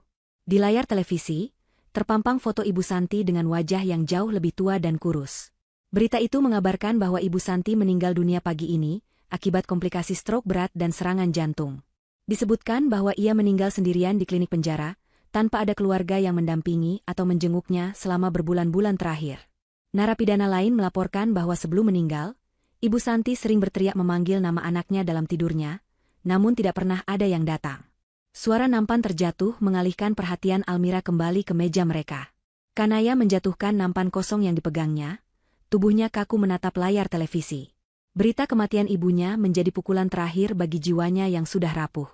Di layar televisi, terpampang foto Ibu Santi dengan wajah yang jauh lebih tua dan kurus. Berita itu mengabarkan bahwa Ibu Santi meninggal dunia pagi ini akibat komplikasi stroke berat dan serangan jantung. Disebutkan bahwa ia meninggal sendirian di klinik penjara, tanpa ada keluarga yang mendampingi atau menjenguknya selama berbulan-bulan terakhir. Narapidana lain melaporkan bahwa sebelum meninggal, Ibu Santi sering berteriak memanggil nama anaknya dalam tidurnya, namun tidak pernah ada yang datang. Suara nampan terjatuh mengalihkan perhatian Almira kembali ke meja mereka. Kanaya menjatuhkan nampan kosong yang dipegangnya, tubuhnya kaku menatap layar televisi. Berita kematian ibunya menjadi pukulan terakhir bagi jiwanya yang sudah rapuh.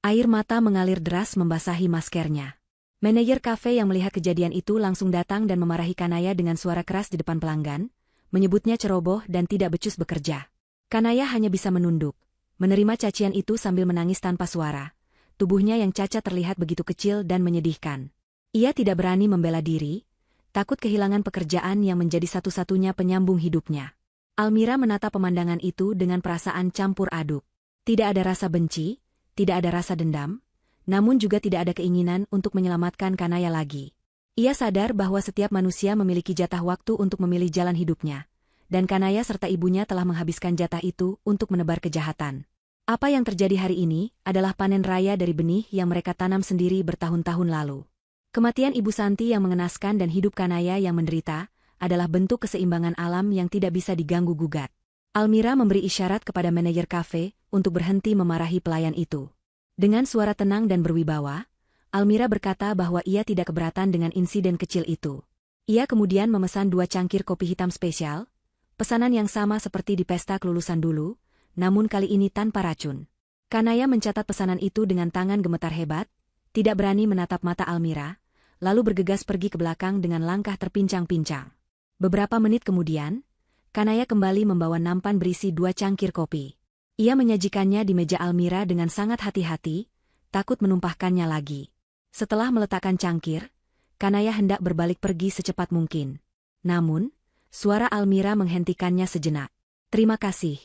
Air mata mengalir deras membasahi maskernya. Manajer kafe yang melihat kejadian itu langsung datang dan memarahi Kanaya dengan suara keras di depan pelanggan, menyebutnya ceroboh dan tidak becus bekerja. Kanaya hanya bisa menunduk, menerima cacian itu sambil menangis tanpa suara. Tubuhnya yang cacat terlihat begitu kecil dan menyedihkan. Ia tidak berani membela diri, takut kehilangan pekerjaan yang menjadi satu-satunya penyambung hidupnya. Almira menatap pemandangan itu dengan perasaan campur aduk. Tidak ada rasa benci, tidak ada rasa dendam, namun juga tidak ada keinginan untuk menyelamatkan Kanaya lagi. Ia sadar bahwa setiap manusia memiliki jatah waktu untuk memilih jalan hidupnya, dan Kanaya serta ibunya telah menghabiskan jatah itu untuk menebar kejahatan. Apa yang terjadi hari ini adalah panen raya dari benih yang mereka tanam sendiri bertahun-tahun lalu. Kematian Ibu Santi yang mengenaskan dan hidup Kanaya yang menderita adalah bentuk keseimbangan alam yang tidak bisa diganggu-gugat. Almira memberi isyarat kepada manajer kafe untuk berhenti memarahi pelayan itu. Dengan suara tenang dan berwibawa, Almira berkata bahwa ia tidak keberatan dengan insiden kecil itu. Ia kemudian memesan 2 cangkir kopi hitam spesial, pesanan yang sama seperti di pesta kelulusan dulu, namun kali ini tanpa racun. Kanaya mencatat pesanan itu dengan tangan gemetar hebat, tidak berani menatap mata Almira, lalu bergegas pergi ke belakang dengan langkah terpincang-pincang. Beberapa menit kemudian, Kanaya kembali membawa nampan berisi 2 cangkir kopi. Ia menyajikannya di meja Almira dengan sangat hati-hati, takut menumpahkannya lagi. Setelah meletakkan cangkir, Kanaya hendak berbalik pergi secepat mungkin. Namun, suara Almira menghentikannya sejenak. "Terima kasih,"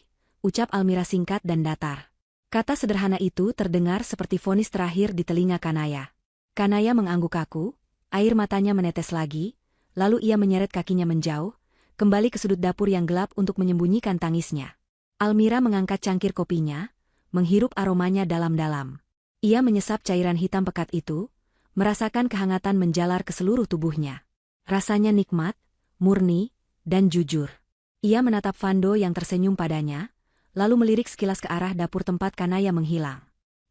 ucap Almira singkat dan datar. Kata sederhana itu terdengar seperti vonis terakhir di telinga Kanaya. Kanaya mengangguk kaku, air matanya menetes lagi, lalu ia menyeret kakinya menjauh, kembali ke sudut dapur yang gelap untuk menyembunyikan tangisnya. Almira mengangkat cangkir kopinya, menghirup aromanya dalam-dalam. Ia menyesap cairan hitam pekat itu, merasakan kehangatan menjalar ke seluruh tubuhnya. Rasanya nikmat, murni, dan jujur. Ia menatap Fando yang tersenyum padanya, lalu melirik sekilas ke arah dapur tempat Kanaya menghilang.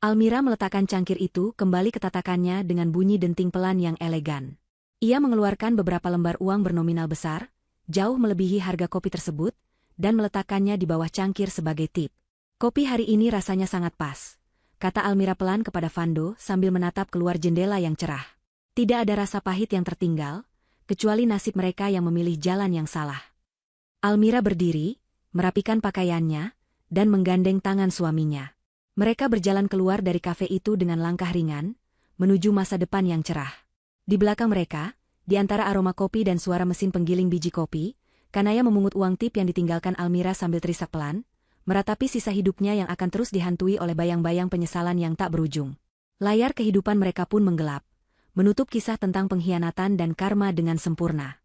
Almira meletakkan cangkir itu kembali ke tatakannya dengan bunyi denting pelan yang elegan. Ia mengeluarkan beberapa lembar uang bernominal besar, jauh melebihi harga kopi tersebut, dan meletakkannya di bawah cangkir sebagai tip. "Kopi hari ini rasanya sangat pas," kata Almira pelan kepada Fando sambil menatap keluar jendela yang cerah. Tidak ada rasa pahit yang tertinggal, kecuali nasib mereka yang memilih jalan yang salah. Almira berdiri, merapikan pakaiannya, dan menggandeng tangan suaminya. Mereka berjalan keluar dari kafe itu dengan langkah ringan, menuju masa depan yang cerah. Di belakang mereka, di antara aroma kopi dan suara mesin penggiling biji kopi, Kanaya memungut uang tip yang ditinggalkan Almira sambil terisak pelan, meratapi sisa hidupnya yang akan terus dihantui oleh bayang-bayang penyesalan yang tak berujung. Layar kehidupan mereka pun menggelap, menutup kisah tentang pengkhianatan dan karma dengan sempurna.